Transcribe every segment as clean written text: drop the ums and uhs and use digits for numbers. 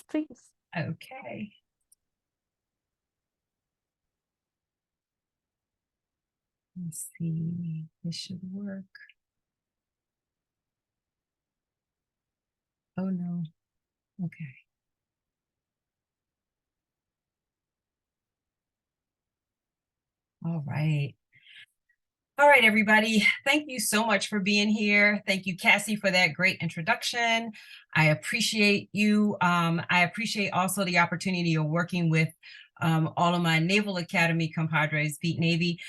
please. Okay. Let's see, this should work. Oh no, okay. All right. All right, everybody. Thank you so much for being here. Thank you, Cassie, for that great introduction. I appreciate you. I appreciate also the opportunity of working with all of my Naval Academy compadres, Beat Navy,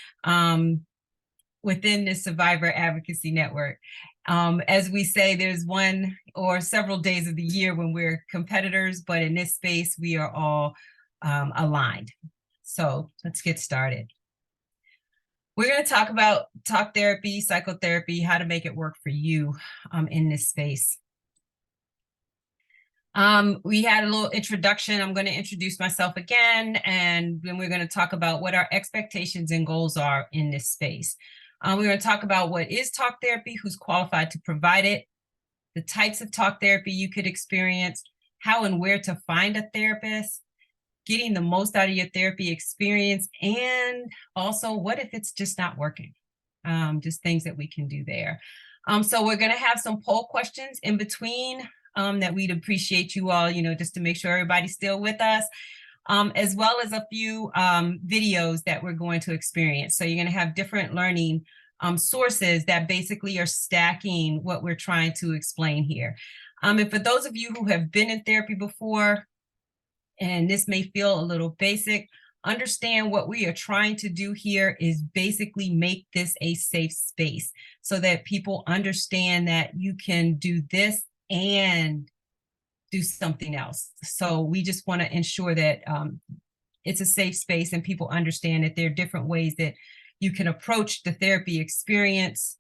within this Survivor Advocacy Network. As we say, there's one or several days of the year when we're competitors, but in this space, we are all aligned. So let's get started. We're going to talk about talk therapy, psychotherapy, how to make it work for you in this space. We had a little introduction. I'm going to introduce myself again, and then we're going to talk about what our expectations and goals are in this space. We're going to talk about what is talk therapy, who's qualified to provide it, the types of talk therapy you could experience, how and where to find a therapist, getting the most out of your therapy experience, and also what if it's just not working? Just things that we can do there. So we're going to have some poll questions in between that we'd appreciate you all, just to make sure everybody's still with us, as well as a few videos that we're going to experience. So you're going to have different learning sources that basically are stacking what we're trying to explain here. And for those of you who have been in therapy before, and this may feel a little basic, understand what we are trying to do here is basically make this a safe space so that people understand that you can do this and do something else. So we just want to ensure that it's a safe space and people understand that there are different ways that you can approach the therapy experience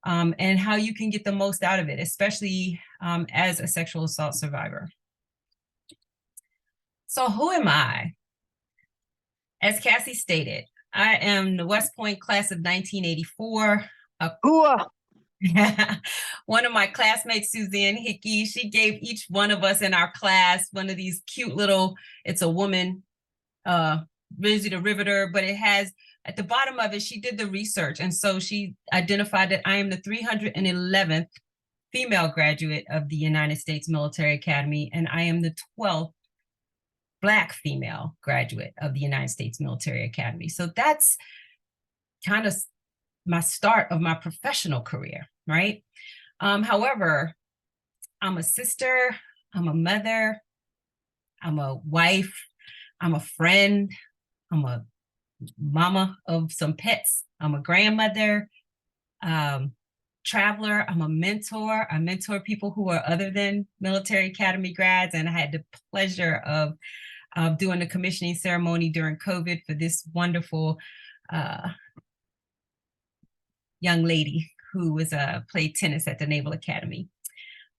and how you can get the most out of it, especially as a sexual assault survivor. So who am I? As Cassie stated, I am the West Point class of 1984. One of my classmates, Suzanne Hickey, she gave each one of us in our class one of these cute little, it's a woman, Rizzy the Riveter, but it has, at the bottom of it, she did the research. And so she identified that I am the 311th female graduate of the United States Military Academy, and I am the 12th Black female graduate of the United States Military Academy. So that's kind of my start of my professional career, right? However, I'm a sister, I'm a mother, I'm a wife, I'm a friend, I'm a mama of some pets, I'm a grandmother, traveler, I'm a mentor. I mentor people who are other than military academy grads, and I had the pleasure of doing the commissioning ceremony during COVID for this wonderful young lady who was played tennis at the Naval Academy.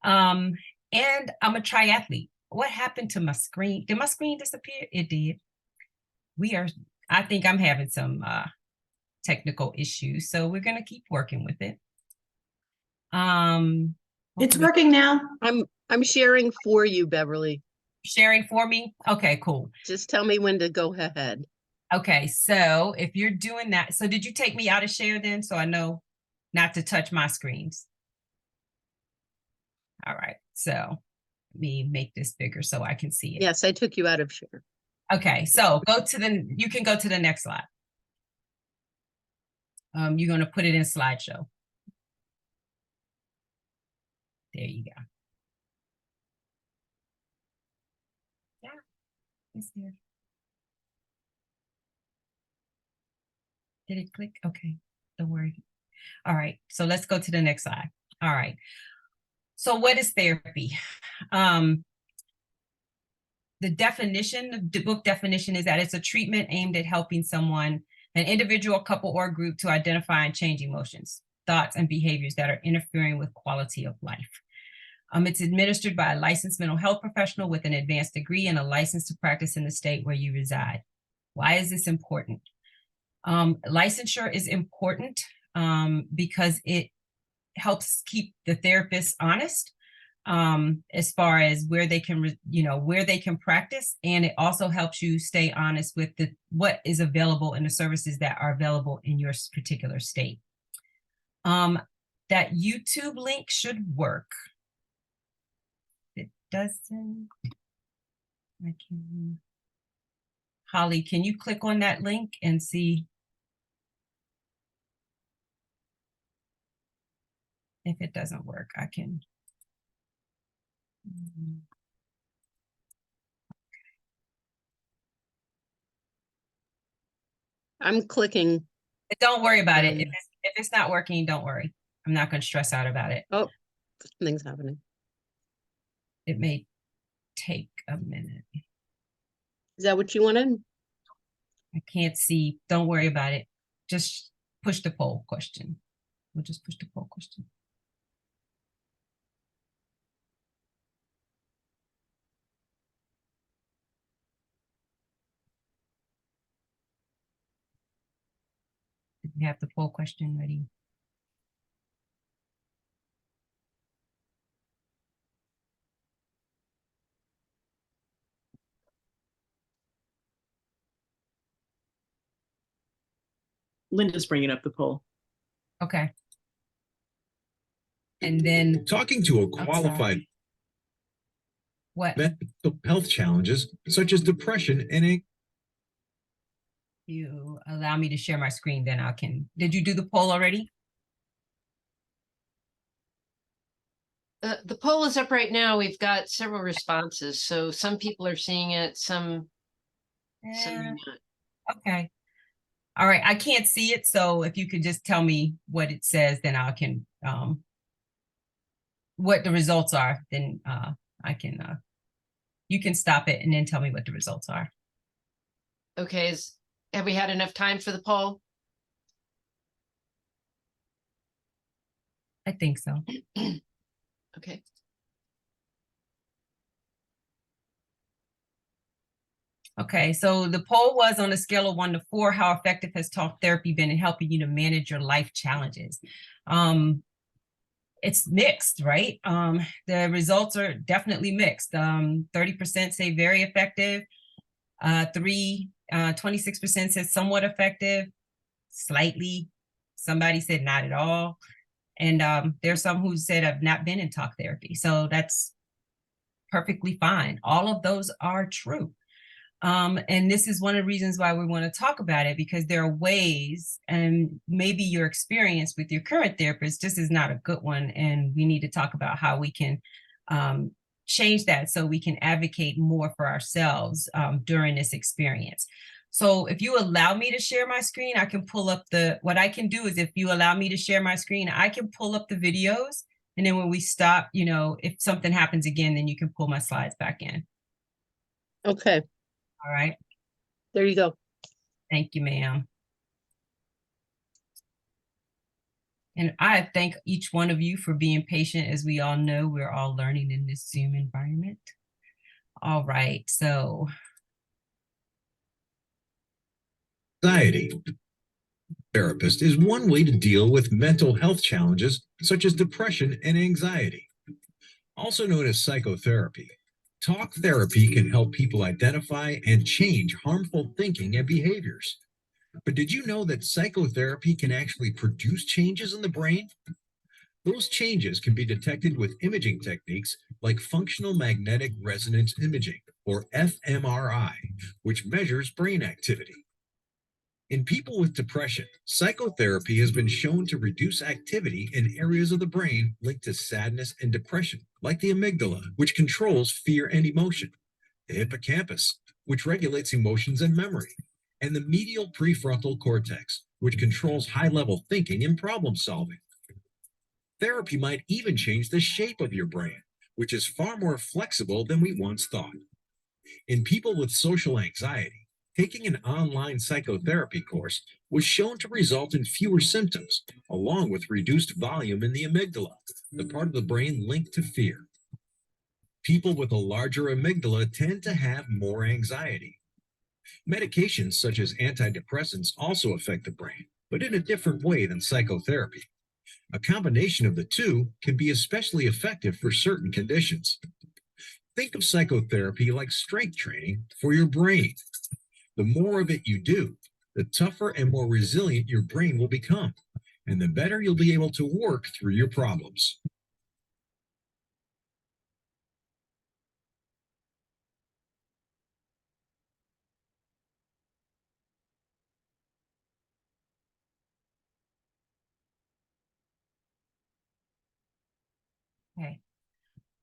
And I'm a triathlete. What happened to my screen? Did my screen disappear? It did. I think I'm having some technical issues, so we're gonna keep working with it. It's working now. I'm sharing for you, Beverly. Sharing for me? Okay, cool. Just tell me when to go ahead. Okay, so if you're doing that, so did you take me out of share then, so I know not to touch my screens? All right, so let me make this bigger so I can see it. Yes, I took you out of share. Okay, so you can go to the next slide. You're going to put it in slideshow. There you go. Yeah, it's there. Did it click? Okay, don't worry. All right, so let's go to the next slide. All right. So what is therapy? The definition, the book definition, is that it's a treatment aimed at helping someone, an individual, couple, or group to identify and change emotions, thoughts, and behaviors that are interfering with quality of life. It's administered by a licensed mental health professional with an advanced degree and a license to practice in the state where you reside. Why is this important? Licensure is important because it helps keep the therapist honest. as far as where they can, where they can practice. And it also helps you stay honest with what is available and the services that are available in your particular state. That YouTube link should work. It doesn't. I can. Holly, can you click on that link and see if it doesn't work? I can. I'm clicking. Don't worry about it. If it's not working, don't worry. I'm not going to stress out about it. Oh, something's happening. It may take a minute. Is that what you wanted? I can't see. Don't worry about it. Just push the poll question. We'll just push the poll question. We have the poll question ready. Linda's bringing up the poll. Okay. And then talking to a qualified what? mental health challenges such as depression and You allow me to share my screen, then I can. Did you do the poll already? The poll is up right now. We've got several responses. So some people are seeing it, some are not. Okay. All right. I can't see it. So if you could just tell me what it says, then I can, what the results are, then I can, you can stop it and then tell me what the results are. Okay. Have we had enough time for the poll? I think so. Okay. Okay, so the poll was on a scale of 1 to 4, how effective has talk therapy been in helping you to manage your life challenges? It's mixed, right? The results are definitely mixed. 30% say very effective. 26% said somewhat effective, slightly. Somebody said not at all. And there's some who said I've not been in talk therapy. So that's perfectly fine. All of those are true. And this is one of the reasons why we want to talk about it, because there are ways, and maybe your experience with your current therapist just is not a good one. And we need to talk about how we can change that so we can advocate more for ourselves during this experience. So if you allow me to share my screen, I can pull up what I can do is if you allow me to share my screen, I can pull up the videos. And then when we stop, if something happens again, then you can pull my slides back in. Okay, All right. there you go. Thank you, ma'am. And I thank each one of you for being patient. As we all know, we're all learning in this Zoom environment. All right, so. anxiety. Therapist is one way to deal with mental health challenges such as depression and anxiety. Also known as psychotherapy, talk therapy can help people identify and change harmful thinking and behaviors. But did you know that psychotherapy can actually produce changes in the brain? Those changes can be detected with imaging techniques like functional magnetic resonance imaging, or fMRI, which measures brain activity. In people with depression, psychotherapy has been shown to reduce activity in areas of the brain linked to sadness and depression, like the amygdala, which controls fear and emotion, the hippocampus, which regulates emotions and memory, and the medial prefrontal cortex, which controls high-level thinking and problem solving. Therapy might even change the shape of your brain, which is far more flexible than we once thought. In people with social anxiety, taking an online psychotherapy course was shown to result in fewer symptoms, along with reduced volume in the amygdala, the part of the brain linked to fear. People with a larger amygdala tend to have more anxiety. Medications such as antidepressants also affect the brain, but in a different way than psychotherapy. A combination of the two can be especially effective for certain conditions. Think of psychotherapy like strength training for your brain. The more of it you do, the tougher and more resilient your brain will become, and the better you'll be able to work through your problems. Okay.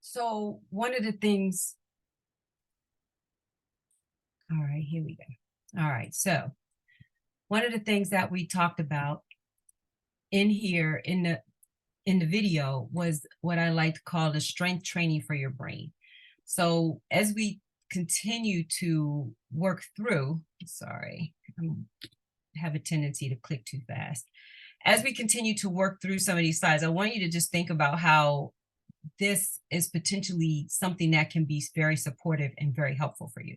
So one of the things, all right, here we go. All right, so one of the things that we talked about in here in the video was what I like to call the strength training for your brain. So as we continue to work through, sorry, I have a tendency to click too fast. As we continue to work through some of these slides, I want you to just think about how this is potentially something that can be very supportive and very helpful for you.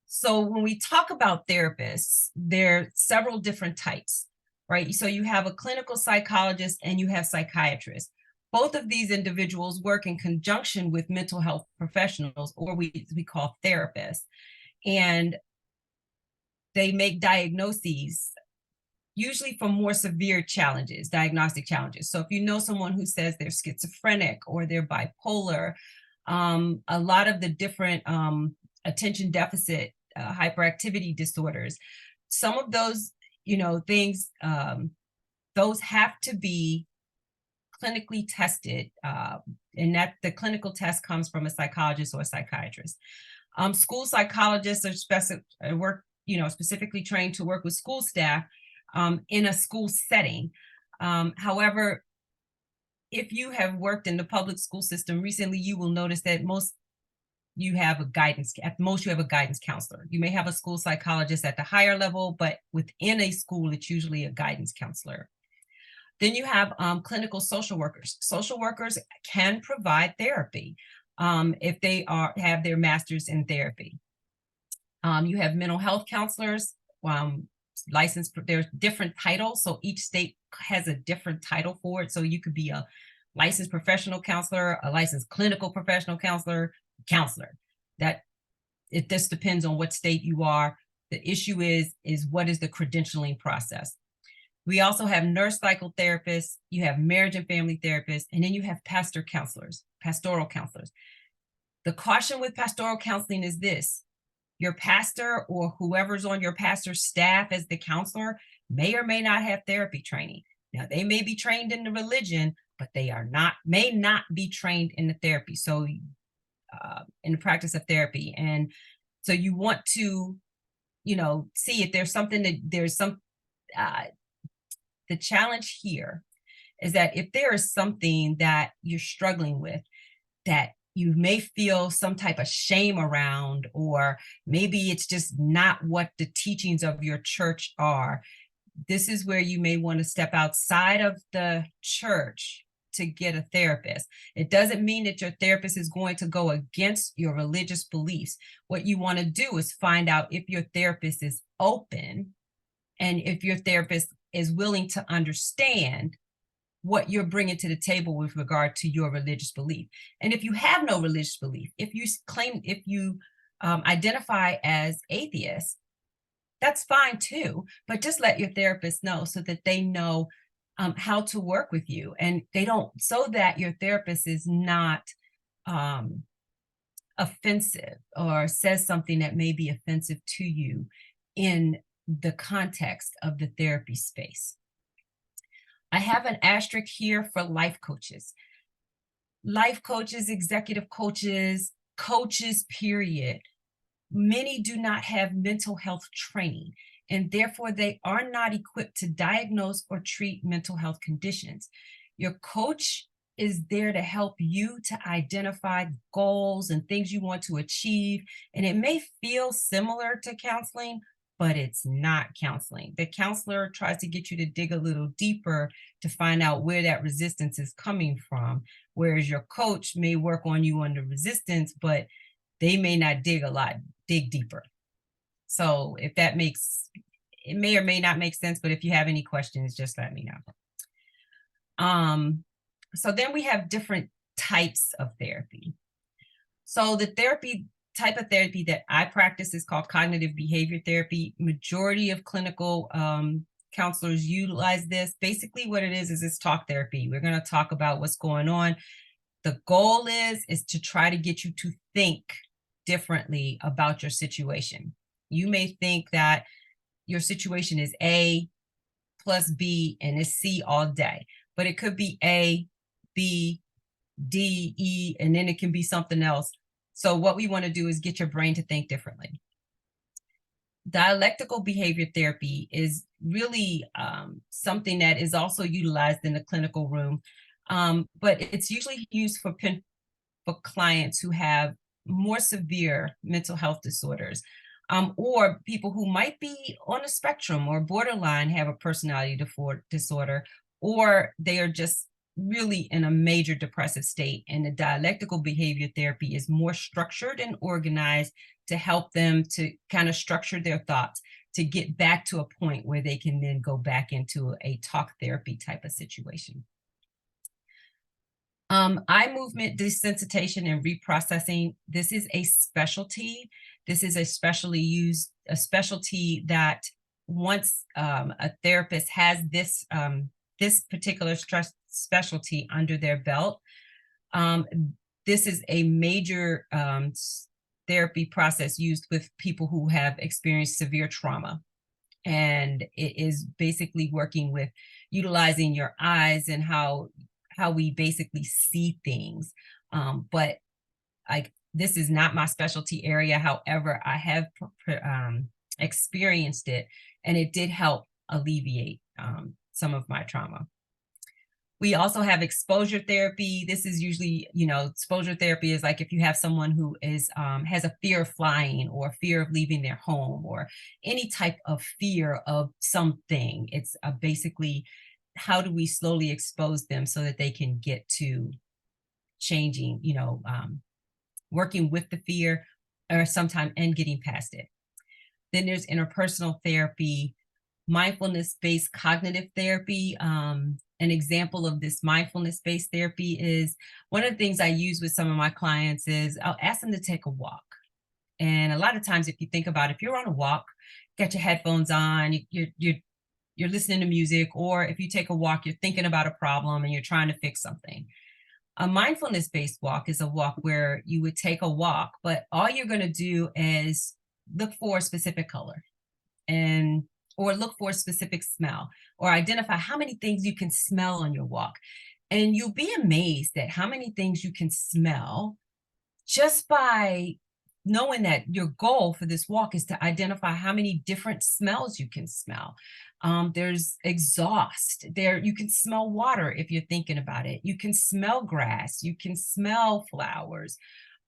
So when we talk about therapists, there are several different types, right? So you have a clinical psychologist and you have psychiatrists. Both of these individuals work in conjunction with mental health professionals, or we call therapists, and they make diagnoses usually for more severe challenges, diagnostic challenges. So if you know someone who says they're schizophrenic or they're bipolar, a lot of the different attention deficit, hyperactivity disorders, some of those, things, those have to be clinically tested, and that the clinical test comes from a psychologist or a psychiatrist. School psychologists are specifically trained to work with school staff in a school setting. However, if you have worked in the public school system recently, you will notice that at most you have a guidance counselor. You may have a school psychologist at the higher level, but within a school, it's usually a guidance counselor. Then you have clinical social workers. Social workers can provide therapy if they have their master's in therapy. You have mental health counselors, licensed. There's different titles, so each state has a different title for it. So you could be a licensed professional counselor, a licensed clinical professional counselor. That it just depends on what state you are. The issue is what is the credentialing process. We also have nurse psychotherapists, you have marriage and family therapists, and then you have pastoral counselors. The caution with pastoral counseling is this: your pastor or whoever's on your pastor's staff as the counselor may or may not have therapy training. Now, they may be trained in the religion, but they may not be trained in the therapy. So in the practice of therapy. And so you want to, see if there's something the challenge here is that if there is something that you're struggling with, that you may feel some type of shame around, or maybe it's just not what the teachings of your church are, this is where you may want to step outside of the church to get a therapist. It doesn't mean that your therapist is going to go against your religious beliefs. What you want to do is find out if your therapist is open and if your therapist is willing to understand what you're bringing to the table with regard to your religious belief. And if you have no religious belief, if you identify as atheist, that's fine too, but just let your therapist know so that they know how to work with you, and so that your therapist is not offensive or says something that may be offensive to you in the context of the therapy space. I have an asterisk here for life coaches. Life coaches, executive coaches, period. Many do not have mental health training, and therefore they are not equipped to diagnose or treat mental health conditions. Your coach is there to help you to identify goals and things you want to achieve. And it may feel similar to counseling, but it's not counseling. The counselor tries to get you to dig a little deeper to find out where that resistance is coming from, whereas your coach may work on you on the resistance, but they may not dig deeper. So if that it may or may not make sense, but if you have any questions, just let me know. So then we have different types of therapy. So the type of therapy that I practice is called cognitive behavior therapy. Majority of clinical counselors utilize this. Basically what it is it's talk therapy. We're going to talk about what's going on. The goal is to try to get you to think differently about your situation. You may think that your situation is A plus B and it's C all day, but it could be A, B, D, E, and then it can be something else. So what we want to do is get your brain to think differently. Dialectical behavior therapy is really something that is also utilized in the clinical room, but it's usually used for clients who have more severe mental health disorders, or people who might be on a spectrum or borderline have a personality disorder, or they are just really in a major depressive state. And the dialectical behavior therapy is more structured and organized to help them to kind of structure their thoughts to get back to a point where they can then go back into a talk therapy type of situation. Eye movement desensitization and reprocessing. This is a specialty. This is a specialty that once a therapist has this particular specialty under their belt, this is a major therapy process used with people who have experienced severe trauma. And it is basically working with utilizing your eyes and how we basically see things. But this is not my specialty area. However, I have experienced it, and it did help alleviate some of my trauma. We also have exposure therapy. This is usually, exposure therapy is like if you have someone who is has a fear of flying or fear of leaving their home or any type of fear of something. It's basically how do we slowly expose them so that they can get to changing, working with the fear or sometime and getting past it. Then there's interpersonal therapy, mindfulness-based cognitive therapy. An example of this mindfulness-based therapy is one of the things I use with some of my clients is I'll ask them to take a walk. And a lot of times, if you think about it, if you're on a walk, got your headphones on, you're listening to music, or if you take a walk, you're thinking about a problem and you're trying to fix something. A mindfulness-based walk is a walk where you would take a walk, but all you're going to do is look for a specific color or look for a specific smell, or identify how many things you can smell on your walk. And you'll be amazed at how many things you can smell just by knowing that your goal for this walk is to identify how many different smells you can smell. There's exhaust there. You can smell water if you're thinking about it. You can smell grass. You can smell flowers.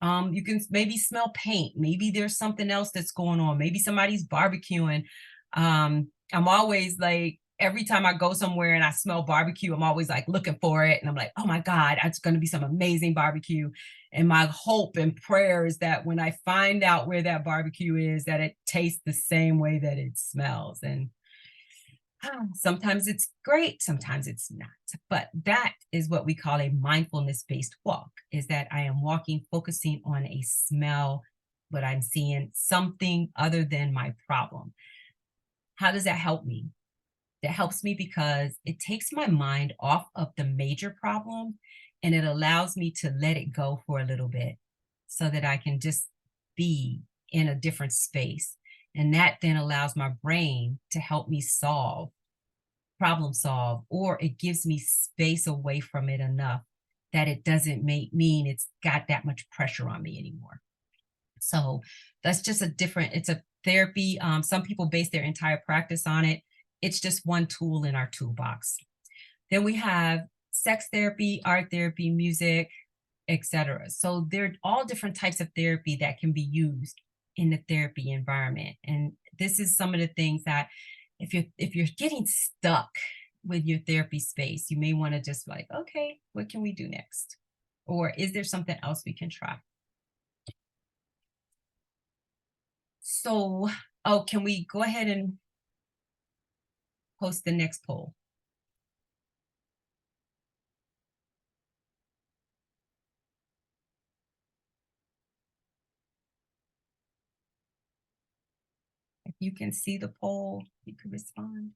You can maybe smell paint. Maybe there's something else that's going on. Maybe somebody's barbecuing. I'm always like, every time I go somewhere and I smell barbecue, I'm always like looking for it. And I'm like, oh my God, it's going to be some amazing barbecue. And my hope and prayer is that when I find out where that barbecue is, that it tastes the same way that it smells. And sometimes it's great, sometimes it's not. But that is what we call a mindfulness-based walk, is that I am walking, focusing on a smell, but I'm seeing something other than my problem. How does that help me? That helps me because it takes my mind off of the major problem and it allows me to let it go for a little bit so that I can just be in a different space. And that then allows my brain to help me problem solve, or it gives me space away from it enough that it doesn't mean it's got that much pressure on me anymore. So that's just it's a therapy. Some people base their entire practice on it. It's just one tool in our toolbox. Then we have sex therapy, art therapy, music, etc. So there are all different types of therapy that can be used in the therapy environment. And this is some of the things that if you're getting stuck with your therapy space, you may want to just like, okay, what can we do next? Or is there something else we can try? So, can we go ahead and post the next poll? you can see the poll, you can respond.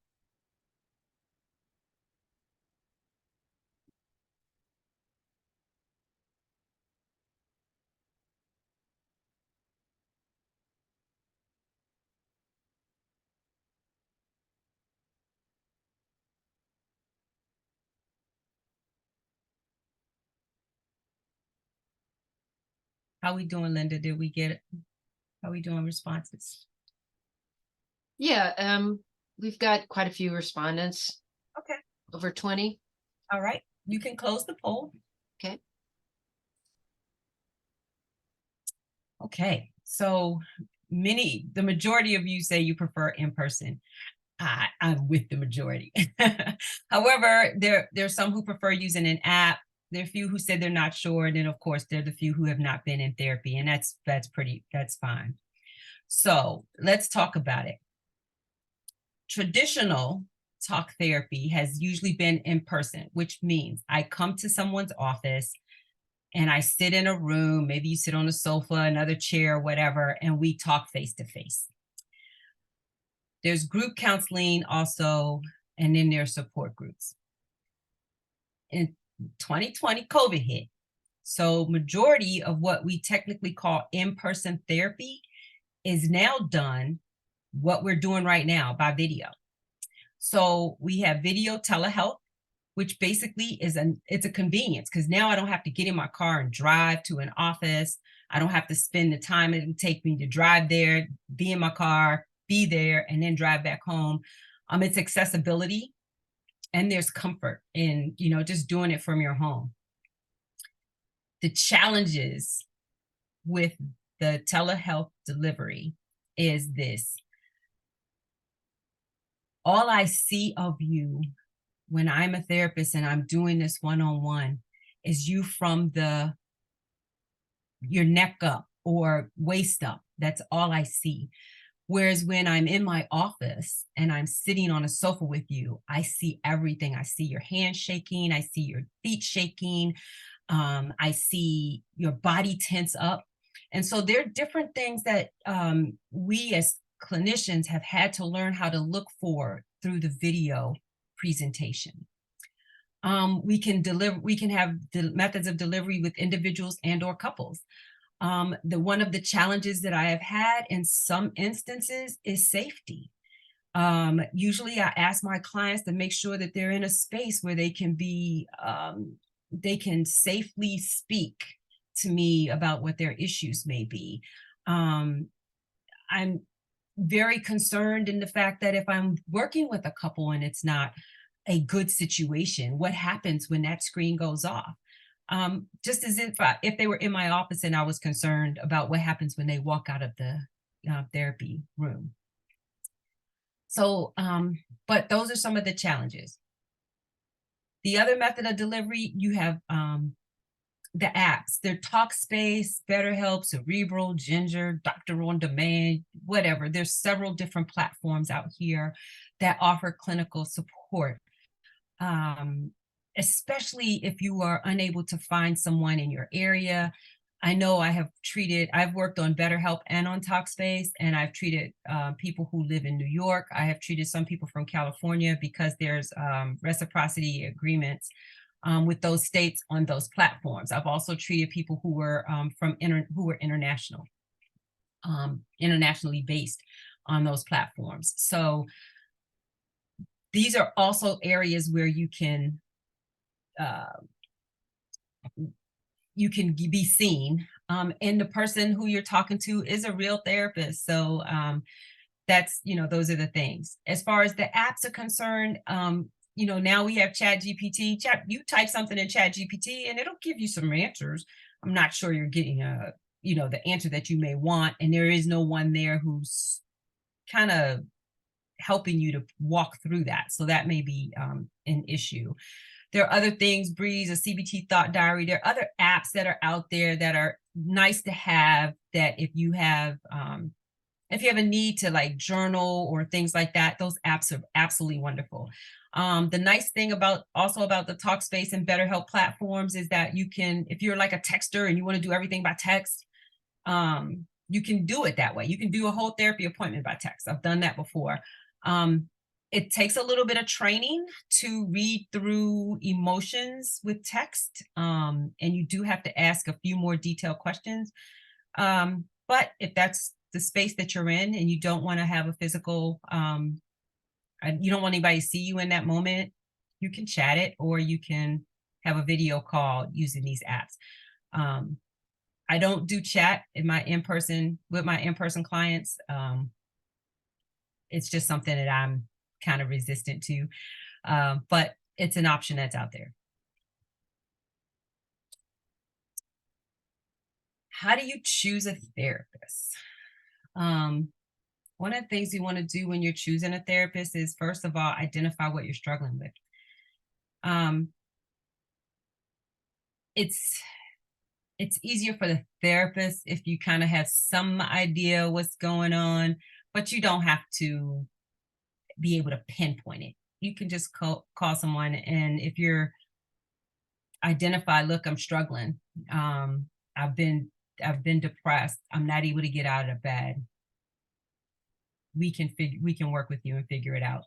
How we doing, Linda? Did we get it? How we doing responses? Yeah, we've got quite a few respondents, Okay. over 20. All right, you can close the poll. Okay. Okay, so the majority of you say you prefer in person. I'm with the majority. However, there's some who prefer using an app. There are a few who said they're not sure. And then of course, there are the few who have not been in therapy, and that's fine. So let's talk about it. Traditional talk therapy has usually been in person, which means I come to someone's office and I sit in a room, maybe you sit on a sofa, another chair, whatever, and we talk face to face. There's group counseling also, and then there's support groups. In 2020, COVID hit. So majority of what we technically call in-person therapy is now done, what we're doing right now, by video. So we have video telehealth, which basically it's a convenience, because now I don't have to get in my car and drive to an office. I don't have to spend the time it would take me to drive there, be in my car, be there, and then drive back home. It's accessibility, and there's comfort in, just doing it from your home. The challenges with the telehealth delivery is this. All I see of you when I'm a therapist and I'm doing this one-on-one is you from your neck up or waist up. That's all I see. Whereas when I'm in my office and I'm sitting on a sofa with you, I see everything. I see your hands shaking. I see your feet shaking. I see your body tense up. And so there are different things that we as clinicians have had to learn how to look for through the video presentation. We can have the methods of delivery with individuals and or couples. One of the challenges that I have had in some instances is safety. Usually I ask my clients to make sure that they're in a space where they can safely speak to me about what their issues may be. I'm very concerned in the fact that if I'm working with a couple and it's not a good situation, what happens when that screen goes off? Just as if they were in my office and I was concerned about what happens when they walk out of the therapy room. So, but those are some of the challenges. The other method of delivery, you have the apps. They're Talkspace, BetterHelp, Cerebral, Ginger, Doctor on Demand, whatever. There's several different platforms out here that offer clinical support. Especially if you are unable to find someone in your area. I know I've worked on BetterHelp and on Talkspace, and I've treated people who live in New York. I have treated some people from California because there's reciprocity agreements with those states on those platforms. I've also treated people who were international, internationally based on those platforms. So these are also areas where you can be seen, and the person who you're talking to is a real therapist. So that's, those are the things. As far as the apps are concerned, now we have ChatGPT. You type something in ChatGPT and it'll give you some answers. I'm not sure you're getting the answer that you may want, and there is no one there who's kind of helping you to walk through that. So that may be an issue. There are other things, Breeze, a CBT thought diary. There are other apps that are out there that are nice to have, that if you have a need to like journal or things like that, those apps are absolutely wonderful. The nice thing about the Talkspace and BetterHelp platforms is that you can, if you're like a texter and you want to do everything by text, you can do it that way. You can do a whole therapy appointment by text. I've done that before. It takes a little bit of training to read through emotions with text. And you do have to ask a few more detailed questions. But if that's the space that you're in and you don't want to have a physical, you don't want anybody to see you in that moment, you can chat it, or you can have a video call using these apps. I don't do chat with my in-person clients. It's just something that I'm kind of resistant to, but it's an option that's out there. How do you choose a therapist? One of the things you want to do when you're choosing a therapist is, first of all, identify what you're struggling with. It's easier for the therapist if you kind of have some idea what's going on, but you don't have to be able to pinpoint it. You can just call someone, and if you're identify, look, I'm struggling. I've been depressed. I'm not able to get out of bed. We can work with you and figure it out.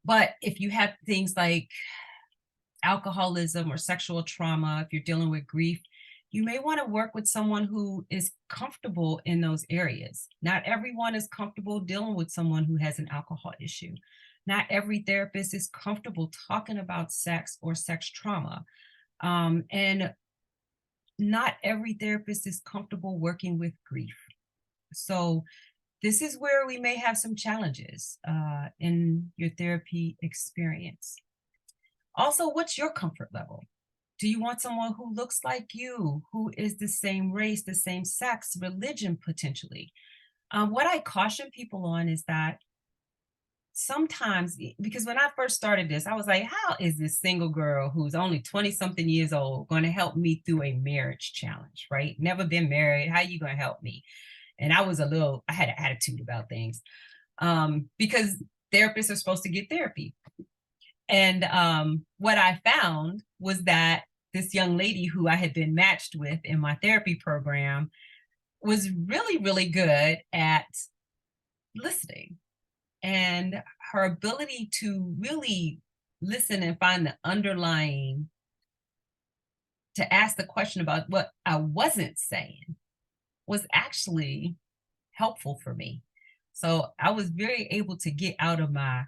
But if you have things like alcoholism or sexual trauma, if you're dealing with grief, you may want to work with someone who is comfortable in those areas. Not everyone is comfortable dealing with someone who has an alcohol issue. Not every therapist is comfortable talking about sex or sex trauma. And not every therapist is comfortable working with grief. So this is where we may have some challenges in your therapy experience. Also, what's your comfort level? Do you want someone who looks like you, who is the same race, the same sex, religion, potentially? What I caution people on is that sometimes, because when I first started this, I was like, how is this single girl who's only 20-something years old going to help me through a marriage challenge, right? Never been married. How are you going to help me? And I had an attitude about things because therapists are supposed to get therapy. And what I found was that this young lady who I had been matched with in my therapy program was really, really good at listening. And her ability to really listen and find the underlying, to ask the question about what I wasn't saying, was actually helpful for me. So I was very able to get out of my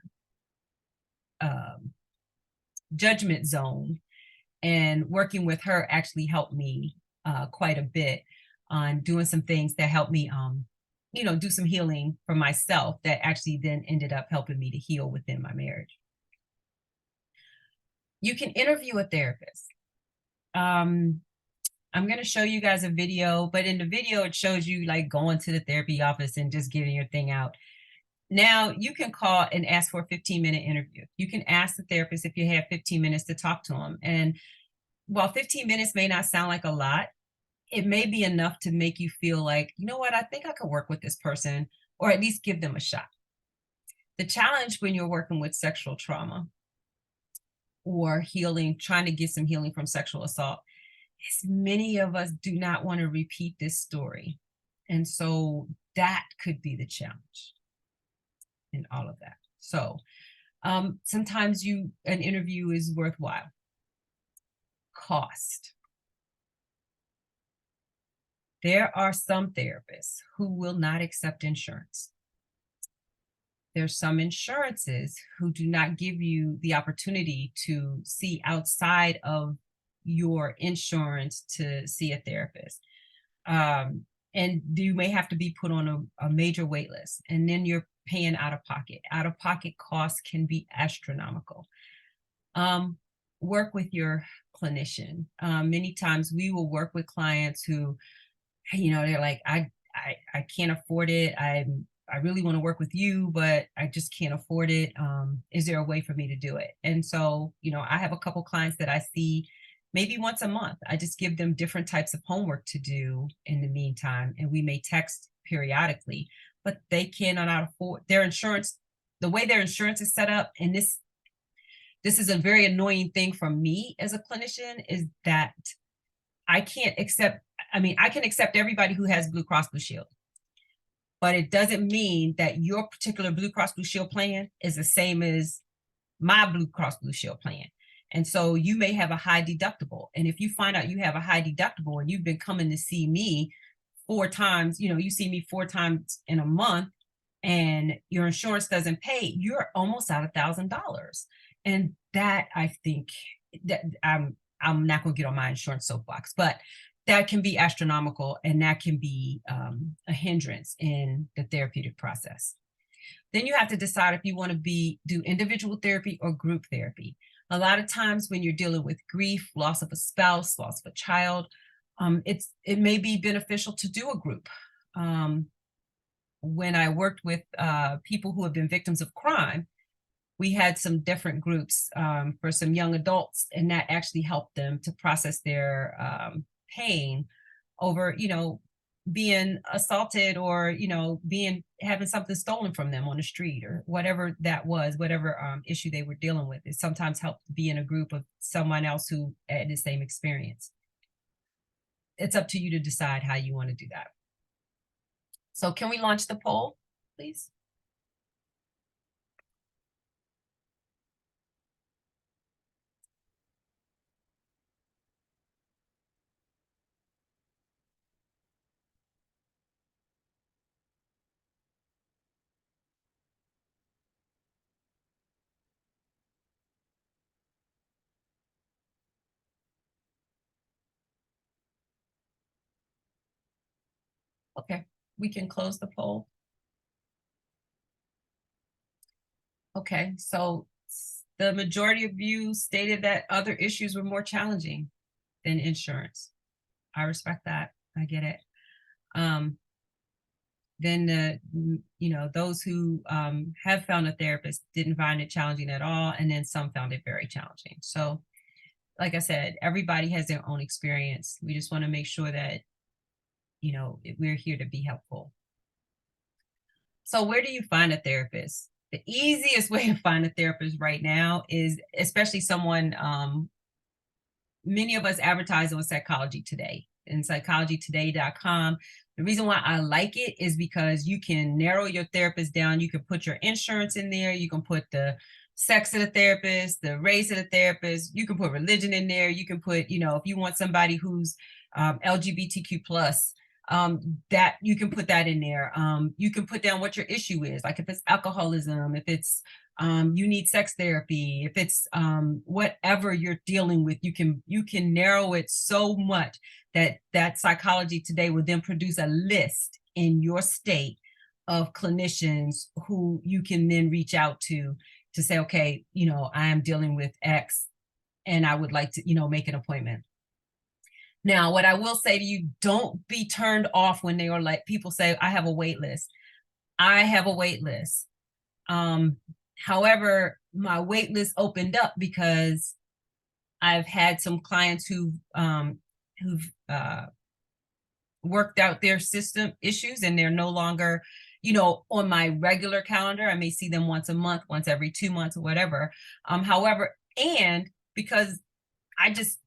judgment zone, and working with her actually helped me quite a bit on doing some things that helped me do some healing for myself that actually then ended up helping me to heal within my marriage. You can interview a therapist. I'm going to show you guys a video, but in the video, it shows you like going to the therapy office and just getting your thing out. Now you can call and ask for a 15-minute interview. You can ask the therapist if you have 15 minutes to talk to them. And while 15 minutes may not sound like a lot, it may be enough to make you feel like, you know what, I think I could work with this person, or at least give them a shot. The challenge when you're working with sexual trauma or healing, trying to get some healing from sexual assault, is many of us do not want to repeat this story. And so that could be the challenge in all of that. So sometimes an interview is worthwhile. Cost. There are some therapists who will not accept insurance. There's some insurances who do not give you the opportunity to see outside of your insurance to see a therapist. And you may have to be put on a major wait list, and then you're paying out of pocket. Out of pocket costs can be astronomical. Work with your clinician. Many times we will work with clients who, they're like, I can't afford it. I really want to work with you, but I just can't afford it. Is there a way for me to do it? And so, I have a couple clients that I see maybe once a month. I just give them different types of homework to do in the meantime, and we may text periodically, but they cannot afford their insurance. The way their insurance is set up, and this is a very annoying thing for me as a clinician, is that I can't accept, I mean, I can accept everybody who has Blue Cross Blue Shield, but it doesn't mean that your particular Blue Cross Blue Shield plan is the same as my Blue Cross Blue Shield plan. And so you may have a high deductible. And if you find out you have a high deductible and you've been coming to see me 4 times, you know, you see me 4 times in a month and your insurance doesn't pay, you're almost out $1,000. And that, I think that I'm not going to get on my insurance soapbox, but that can be astronomical, and that can be a hindrance in the therapeutic process. Then you have to decide if you want to do individual therapy or group therapy. A lot of times when you're dealing with grief, loss of a spouse, loss of a child, it may be beneficial to do a group. When I worked with people who have been victims of crime, we had some different groups for some young adults, and that actually helped them to process their pain over, you know, being assaulted or, you know, having something stolen from them on the street or whatever that was, whatever issue they were dealing with. It sometimes helped to be in a group of someone else who had the same experience. It's up to you to decide how you want to do that. So can we launch the poll, please? Okay, we can close the poll. Okay, so the majority of you stated that other issues were more challenging than insurance. I respect that. I get it. Then you know, those who have found a therapist didn't find it challenging at all, and then some found it very challenging. So, like I said, everybody has their own experience. We just want to make sure that, you know, we're here to be helpful. So where do you find a therapist? The easiest way to find a therapist right now is, especially someone, many of us advertise on Psychology Today and psychologytoday.com. The reason why I like it is because you can narrow your therapist down. You can put your insurance in there. You can put the sex of the therapist, the race of the therapist. You can put religion in there. You can put, you know, if you want somebody who's LGBTQ plus, that you can put that in there. You can put down what your issue is, like if it's alcoholism, if it's you need sex therapy, if it's whatever you're dealing with, you can narrow it so much that Psychology Today will then produce a list in your state of clinicians who you can then reach out to say, okay, you know, I am dealing with X and I would like to, you know, make an appointment. Now, what I will say to you, don't be turned off when they are like, people say, I have a wait list. I have a wait list. However, my wait list opened up because I've had some clients who've worked out their system issues, and they're no longer, you know, on my regular calendar. I may see them once a month, once every 2 months, or whatever. However, and because I just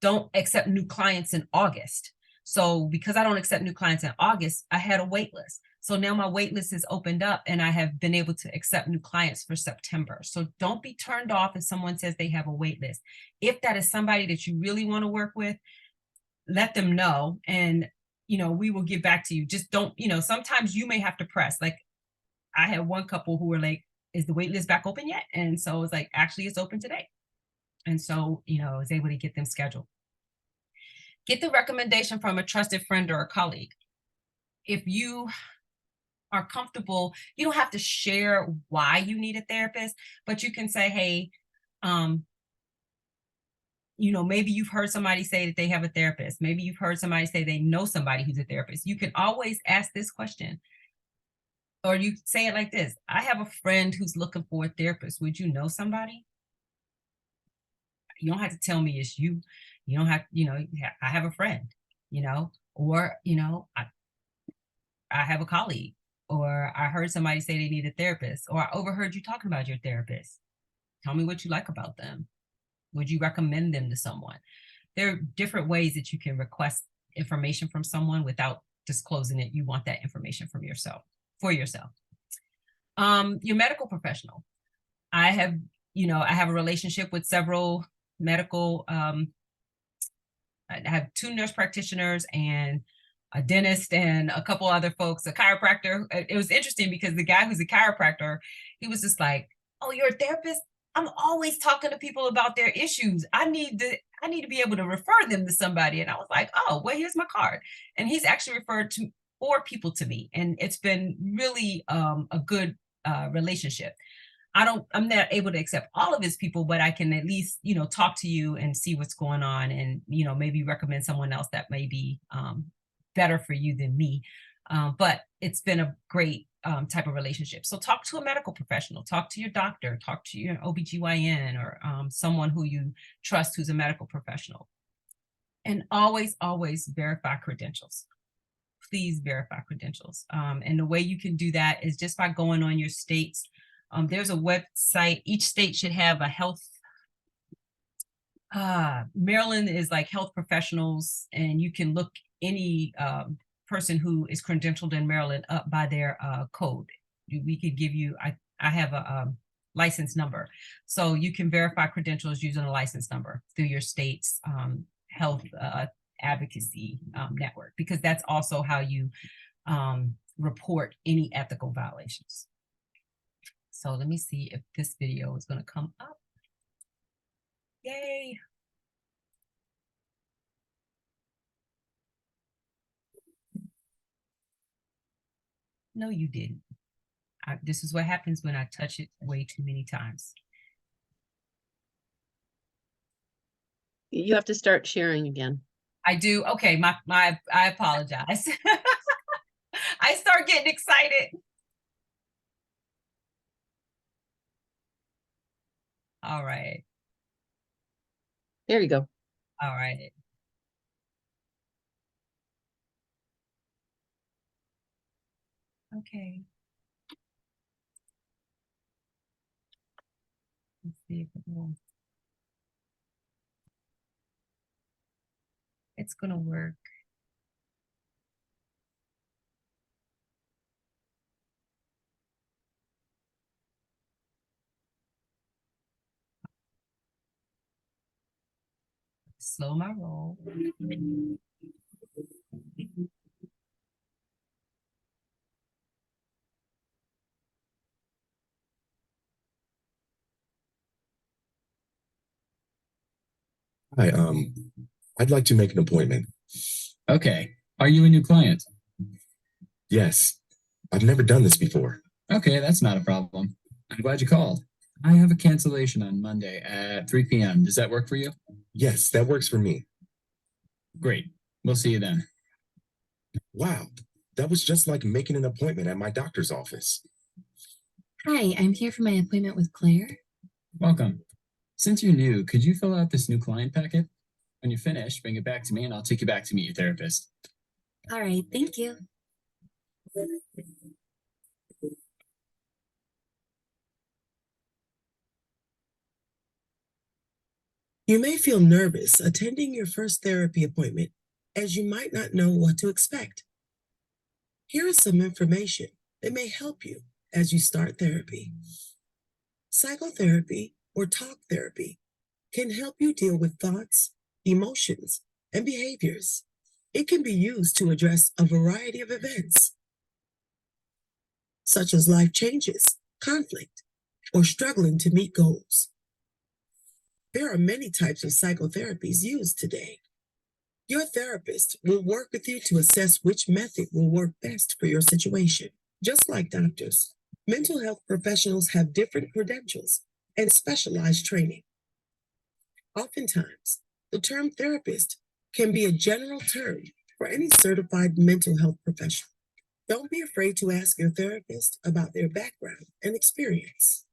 don't accept new clients in August. So because I don't accept new clients in August, I had a wait list. So now my wait list is opened up and I have been able to accept new clients for September. So don't be turned off if someone says they have a wait list. If that is somebody that you really want to work with, let them know, and, you know, we will get back to you. Just don't, you know, sometimes you may have to press. Like I had one couple who were like, is the wait list back open yet? And so it's like, actually it's open today. And so, you know, I was able to get them scheduled. Get the recommendation from a trusted friend or a colleague. If you are comfortable, you don't have to share why you need a therapist, but you can say, hey, you know, maybe you've heard somebody say that they have a therapist. Maybe you've heard somebody say they know somebody who's a therapist. You can always ask this question. Or you say it like this: I have a friend who's looking for a therapist. Would you know somebody? You don't have to tell me it's you. You don't have, you know, I have a friend, you know, or, you know, I have a colleague, or I heard somebody say they need a therapist, or I overheard you talking about your therapist. Tell me what you like about them. Would you recommend them to someone? There are different ways that you can request information from someone without disclosing it. You want that information from yourself, for yourself. Your medical professional. I have a relationship with several medical, I have 2 nurse practitioners and a dentist and a couple other folks, a chiropractor. It was interesting because the guy who's a chiropractor, he was just like, "Oh, you're a therapist? I'm always talking to people about their issues. I need to be able to refer them to somebody." And I was like, "Oh, well, here's my card." And he's actually referred 4 people to me, and it's been really a good relationship. I'm not able to accept all of his people, but I can at least, talk to you and see what's going on, and, maybe recommend someone else that may be better for you than me. But it's been a great type of relationship. So talk to a medical professional, talk to your doctor, talk to your OBGYN or someone who you trust who's a medical professional. And always, always verify credentials. Please verify credentials. And the way you can do that is just by going on your state's. There's a website. Each state should have a health. Maryland is like health professionals, and you can look any person who is credentialed in Maryland up by their code. We could give you, I have a license number. So you can verify credentials using a license number through your state's health advocacy network, because that's also how you report any ethical violations. So let me see if this video is going to come up. Yay. No, you didn't. This is what happens when I touch it way too many times. You have to start sharing again. I do. Okay, I apologize. I start getting excited. All right. There you go. All right. Okay. Let's see if it will. It's gonna work. Slow my roll. Hi, I'd like to make an appointment. Okay. Are you a new client? Yes, I've never done this before. Okay, that's not a problem. I'm glad you called. I have a cancellation on Monday at 3 p.m. Does that work for you? Yes, that works for me. Great. We'll see you then. Wow, that was just like making an appointment at my doctor's office. Hi, I'm here for my appointment with Claire. Welcome. Since you're new, could you fill out this new client packet? When you finish, bring it back to me and I'll take you back to meet your therapist. All right, thank you. You may feel nervous attending your first therapy appointment, as you might not know what to expect. Here is some information that may help you as you start therapy. Psychotherapy or talk therapy can help you deal with thoughts, emotions, and behaviors. It can be used to address a variety of events, such as life changes, conflict, or struggling to meet goals. There are many types of psychotherapies used today. Your therapist will work with you to assess which method will work best for your situation. Just like doctors, mental health professionals have different credentials and specialized training. Oftentimes, the term therapist can be a general term for any certified mental health professional. Don't be afraid to ask your therapist about their background and experience.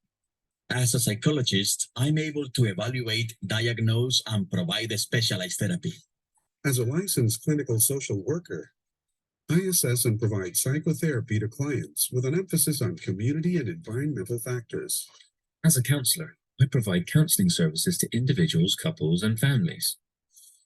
As a psychologist, I'm able to evaluate, diagnose, and provide specialized therapy. As a licensed clinical social worker, I assess and provide psychotherapy to clients with an emphasis on community and environmental factors. As a counselor, I provide counseling services to individuals, couples, and families.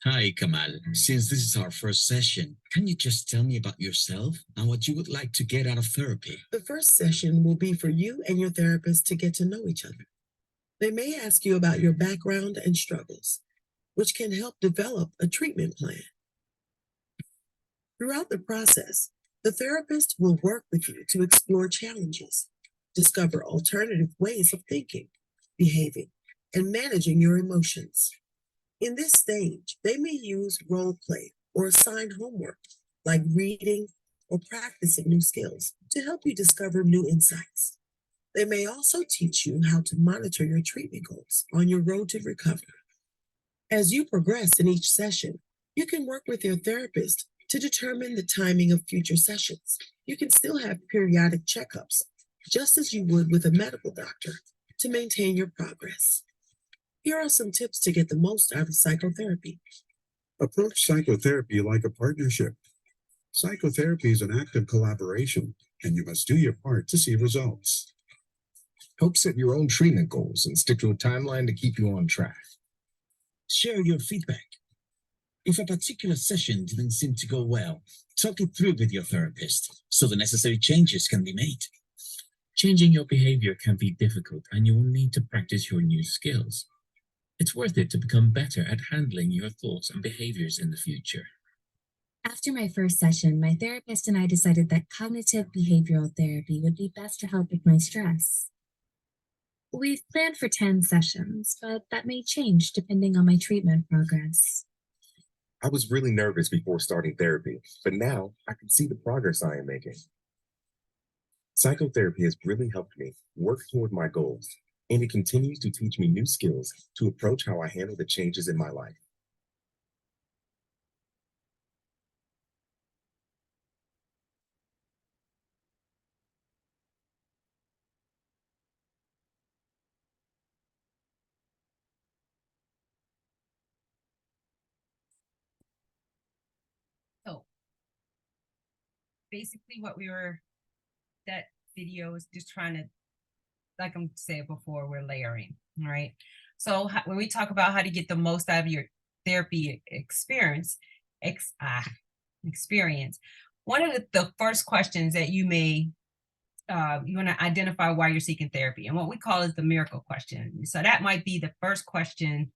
Hi, Kamal. Since this is our first session, can you just tell me about yourself and what you would like to get out of therapy? The first session will be for you and your therapist to get to know each other. They may ask you about your background and struggles, which can help develop a treatment plan. Throughout the process, the therapist will work with you to explore challenges, discover alternative ways of thinking, behaving, and managing your emotions. In this stage, they may use role play or assigned homework, like reading or practicing new skills, to help you discover new insights. They may also teach you how to monitor your treatment goals on your road to recovery. As you progress in each session, you can work with your therapist to determine the timing of future sessions. You can still have periodic checkups, just as you would with a medical doctor, to maintain your progress. Here are some tips to get the most out of psychotherapy. Approach psychotherapy like a partnership. Psychotherapy is an act of collaboration, and you must do your part to see results. Help set your own treatment goals and stick to a timeline to keep you on track. Share your feedback. If a particular session didn't seem to go well, talk it through with your therapist so the necessary changes can be made. Changing your behavior can be difficult and you will need to practice your new skills. It's worth it to become better at handling your thoughts and behaviors in the future. After my first session, my therapist and I decided that cognitive behavioral therapy would be best to help with my stress. We've planned for 10 sessions, but that may change depending on my treatment progress. I was really nervous before starting therapy, but now I can see the progress I am making. Psychotherapy has really helped me work toward my goals, and it continues to teach me new skills to approach how I handle the changes in my life. So basically that video is just trying to, like I'm saying before, we're layering, all right? So when we talk about how to get the most out of your therapy experience, one of the first questions that you may, you want to identify why you're seeking therapy, and what we call is the miracle question. So that might be the first question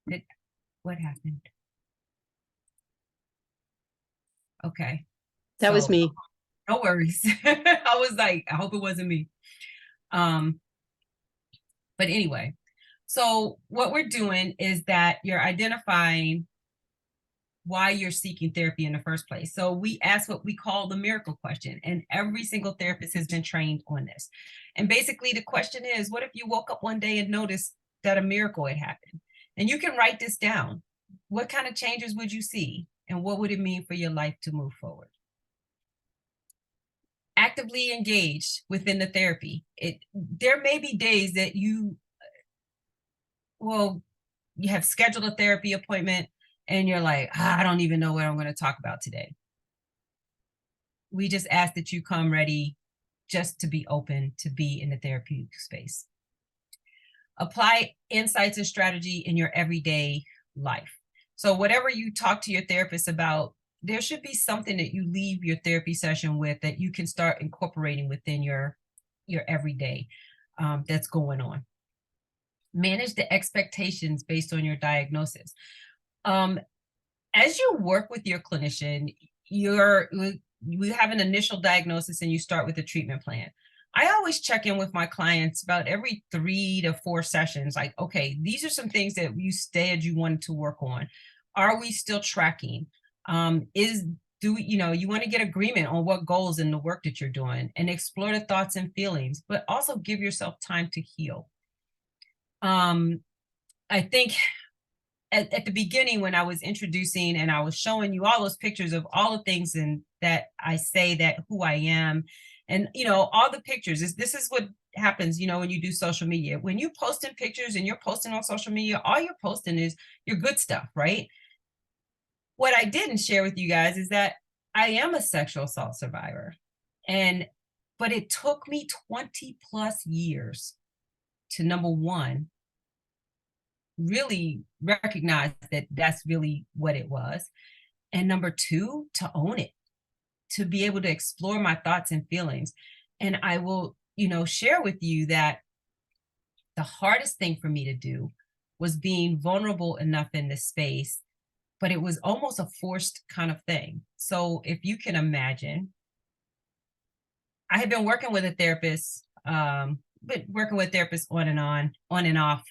that, what happened? Okay. That was me. No worries. I was like, I hope it wasn't me. But anyway, so what we're doing is that you're identifying why you're seeking therapy in the first place. So we ask what we call the miracle question, and every single therapist has been trained on this. And basically the question is, what if you woke up one day and noticed that a miracle had happened? And you can write this down. What kind of changes would you see? And what would it mean for your life to move forward? Actively engaged within the therapy. There may be days that you have scheduled a therapy appointment and you're like, I don't even know what I'm going to talk about today. We just ask that you come ready just to be open to be in the therapeutic space. Apply insights and strategy in your everyday life. So whatever you talk to your therapist about, there should be something that you leave your therapy session with that you can start incorporating within your everyday that's going on. Manage the expectations based on your diagnosis. As you work with your clinician, we have an initial diagnosis and you start with a treatment plan. I always check in with my clients about every 3 to 4 sessions, like, okay, these are some things that you said you wanted to work on. Are we still tracking? You want to get agreement on what goals in the work that you're doing, and explore the thoughts and feelings, but also give yourself time to heal. I think at the beginning when I was introducing and I was showing you all those pictures of all the things that I say that who I am, and all the pictures, this is what happens, when you do social media. When you posting pictures and you're posting on social media, all you're posting is your good stuff, right? What I didn't share with you guys is that I am a sexual assault survivor. But it took me 20 plus years to, number one, really recognize that that's really what it was. And number two, to own it, to be able to explore my thoughts and feelings. And I will, share with you that the hardest thing for me to do was being vulnerable enough in this space, but it was almost a forced kind of thing. So if you can imagine, I had been working with a therapist, on and off.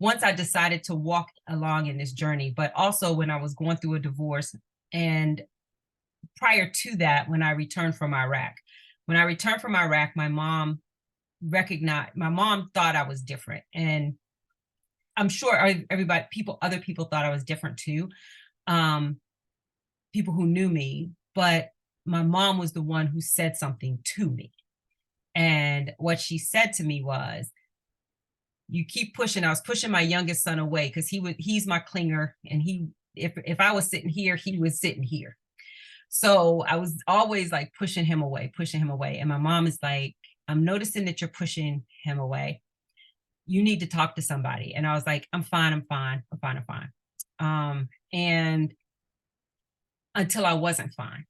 Once I decided to walk along in this journey, but also when I was going through a divorce, and prior to that, when I returned from Iraq. When I returned from Iraq, my mom thought I was different. And I'm sure other people thought I was different too. People who knew me, but my mom was the one who said something to me. And what she said to me was, you keep pushing. I was pushing my youngest son away because he's my clinger. And if I was sitting here, he was sitting here. So I was always like pushing him away. And my mom is like, I'm noticing that you're pushing him away. You need to talk to somebody. And I was like, I'm fine. And until I wasn't fine.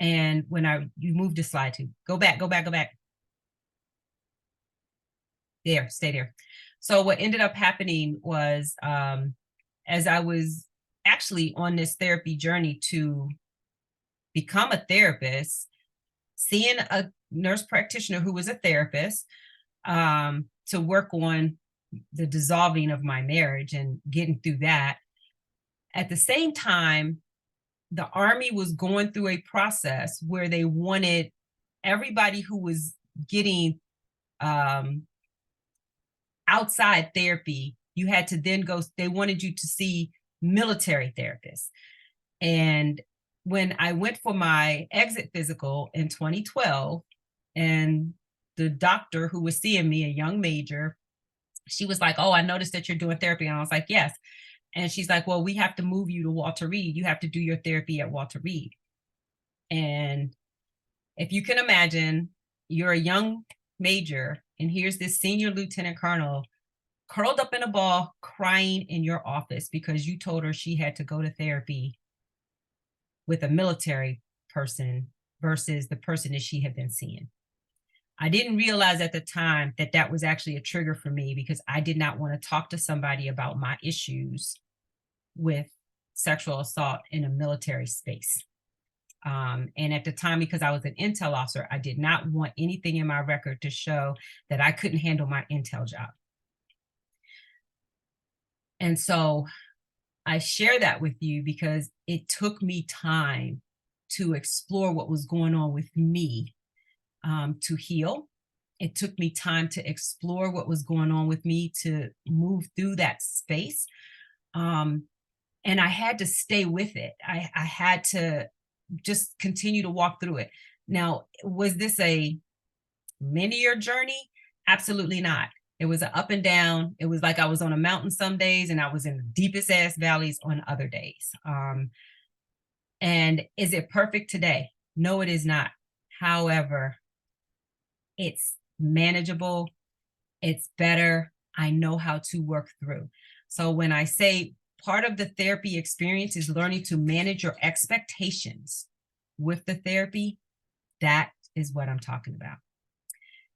And when you moved the slide to go back. There, stay there. So what ended up happening was, as I was actually on this therapy journey to become a therapist, seeing a nurse practitioner who was a therapist, to work on the dissolving of my marriage and getting through that. At the same time, the Army was going through a process where they wanted everybody who was getting outside therapy, you had to then go, they wanted you to see military therapists. And when I went for my exit physical in 2012, and the doctor who was seeing me, a young major, she was like, oh, I noticed that you're doing therapy. And I was like, yes. And she's like, well, we have to move you to Walter Reed. You have to do your therapy at Walter Reed. And if you can imagine, you're a young major, and here's this senior lieutenant colonel curled up in a ball crying in your office because you told her she had to go to therapy with a military person versus the person that she had been seeing. I didn't realize at the time that that was actually a trigger for me, because I did not want to talk to somebody about my issues with sexual assault in a military space. And at the time, because I was an intel officer, I did not want anything in my record to show that I couldn't handle my intel job. And so I share that with you because it took me time to explore what was going on with me, to heal. It took me time to explore what was going on with me, to move through that space. And I had to stay with it. I had to just continue to walk through it. Now, was this a linear journey? Absolutely not. It was an up and down. It was like I was on a mountain some days and I was in the deepest ass valleys on other days. And is it perfect today? No, it is not. However, it's manageable. It's better. I know how to work through. So when I say part of the therapy experience is learning to manage your expectations with the therapy, that is what I'm talking about.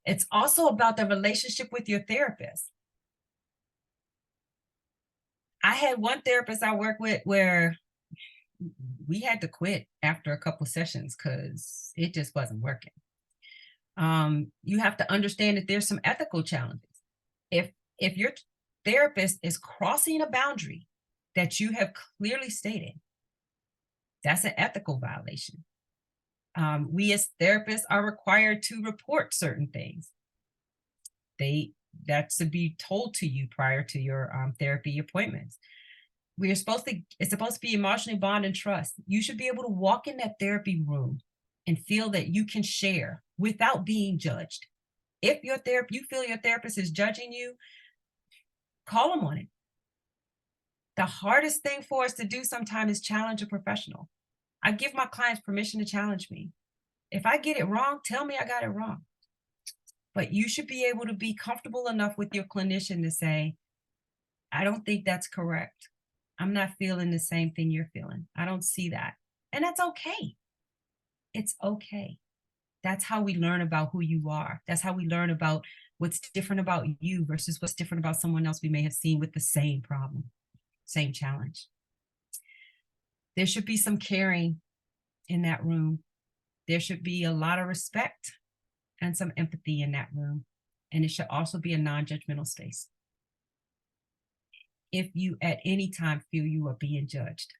It's also about the relationship with your therapist. I had one therapist I worked with where we had to quit after a couple sessions because it just wasn't working. You have to understand that there's some ethical challenges. If your therapist is crossing a boundary that you have clearly stated, that's an ethical violation. We as therapists are required to report certain things. That's to be told to you prior to your therapy appointments. It's supposed to be emotionally bond and trust. You should be able to walk in that therapy room and feel that you can share without being judged. If you feel your therapist is judging you, call them on it. The hardest thing for us to do sometimes is challenge a professional. I give my clients permission to challenge me. If I get it wrong, tell me I got it wrong. But you should be able to be comfortable enough with your clinician to say, I don't think that's correct. I'm not feeling the same thing you're feeling. I don't see that. And that's okay. It's okay. That's how we learn about who you are. That's how we learn about what's different about you versus what's different about someone else we may have seen with the same problem, same challenge. There should be some caring in that room. There should be a lot of respect and some empathy in that room. And it should also be a non-judgmental space. If you at any time feel you are being judged,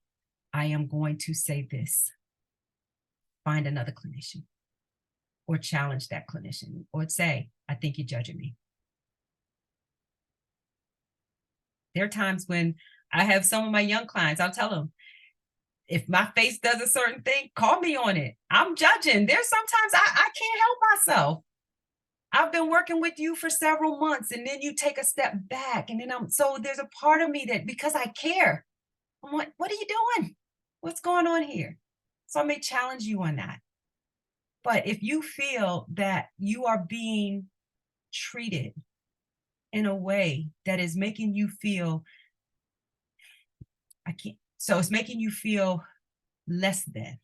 I am going to say this: find another clinician, or challenge that clinician, or say, I think you're judging me. There are times when I have some of my young clients, I'll tell them, if my face does a certain thing, call me on it. I'm judging. There's sometimes I can't help myself. I've been working with you for several months, and then you take a step back, and then so there's a part of me that, because I care, I'm like, what are you doing? What's going on here? So I may challenge you on that. But if you feel that you are being treated in a way that is making you feel, it's making you feel less than.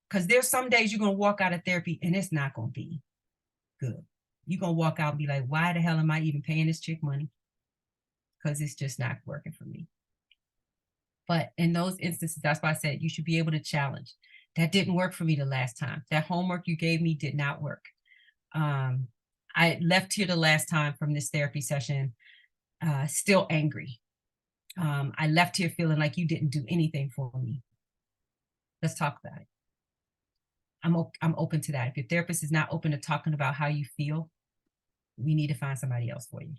Because there's some days you're going to walk out of therapy and it's not going to be good. You're going to walk out and be like, why the hell am I even paying this chick money? Because it's just not working for me. But in those instances, that's why I said you should be able to challenge. That didn't work for me the last time. That homework you gave me did not work. I left here the last time from this therapy session still angry. I left here feeling like you didn't do anything for me. Let's talk about it. I'm open to that. If your therapist is not open to talking about how you feel, we need to find somebody else for you.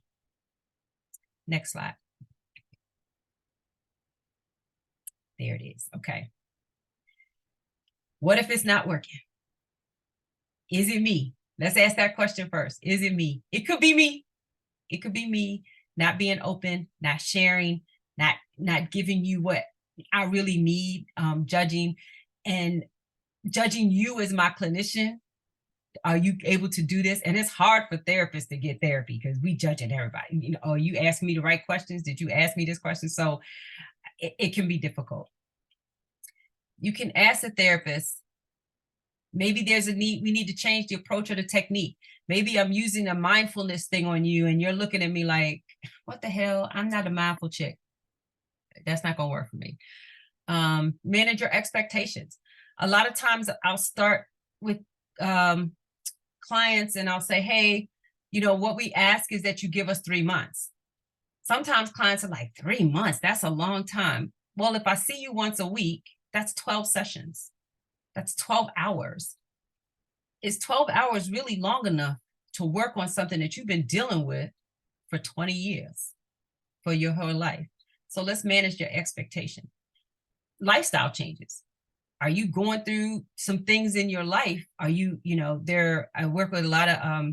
Next slide. There it is. Okay. What if it's not working? Is it me? Let's ask that question first. Is it me? It could be me. It could be me not being open, not sharing, not giving you what I really need, judging you as my clinician. Are you able to do this? And it's hard for therapists to get therapy because we judging everybody. You know, you ask me the right questions? Did you ask me this question? So it can be difficult. You can ask a therapist, maybe there's a need, we need to change the approach or the technique. Maybe I'm using a mindfulness thing on you and you're looking at me like, what the hell? I'm not a mindful chick. That's not gonna work for me. Manage your expectations. A lot of times I'll start with clients and I'll say, hey, you know, what we ask is that you give us 3 months. Sometimes clients are like, 3 months, that's a long time. Well, if I see you once a week, that's 12 sessions. That's 12 hours. Is 12 hours really long enough to work on something that you've been dealing with for 20 years, for your whole life? So let's manage your expectation. Lifestyle changes. Are you going through some things in your life? Are you, I work with a lot of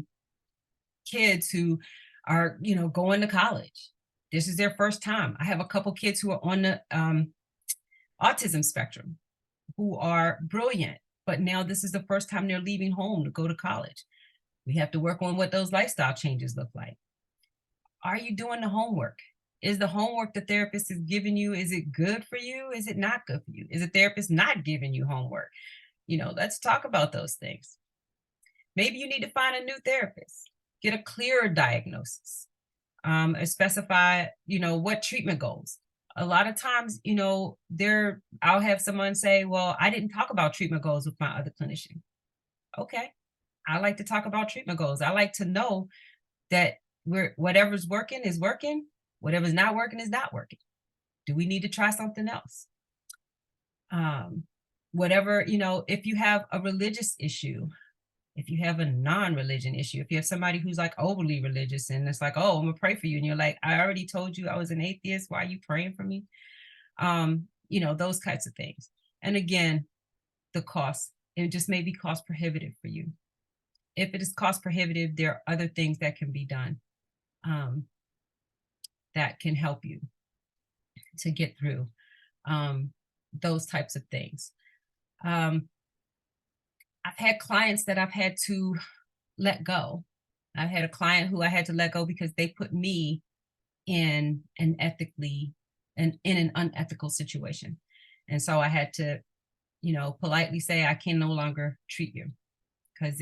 kids who are, going to college. This is their first time. I have a couple kids who are on the autism spectrum who are brilliant, but now this is the first time they're leaving home to go to college. We have to work on what those lifestyle changes look like. Are you doing the homework? Is the homework the therapist is giving you, is it good for you? Is it not good for you? Is the therapist not giving you homework? Let's talk about those things. Maybe you need to find a new therapist, get a clearer diagnosis, or specify, what treatment goals. A lot of times, I'll have someone say, well, I didn't talk about treatment goals with my other clinician. Okay. I like to talk about treatment goals. I like to know that whatever's working is working. Whatever's not working is not working. Do we need to try something else? If you have a religious issue, if you have a non-religion issue, if you have somebody who's like overly religious and it's like, oh, I'm gonna pray for you. And you're like, I already told you I was an atheist. Why are you praying for me? Those types of things. And again, the cost, it just may be cost prohibitive for you. If it is cost prohibitive, there are other things that can be done that can help you to get through those types of things. I've had clients that I've had to let go. I've had a client who I had to let go because they put me in an unethical situation. And so I had to, politely say, I can no longer treat you, because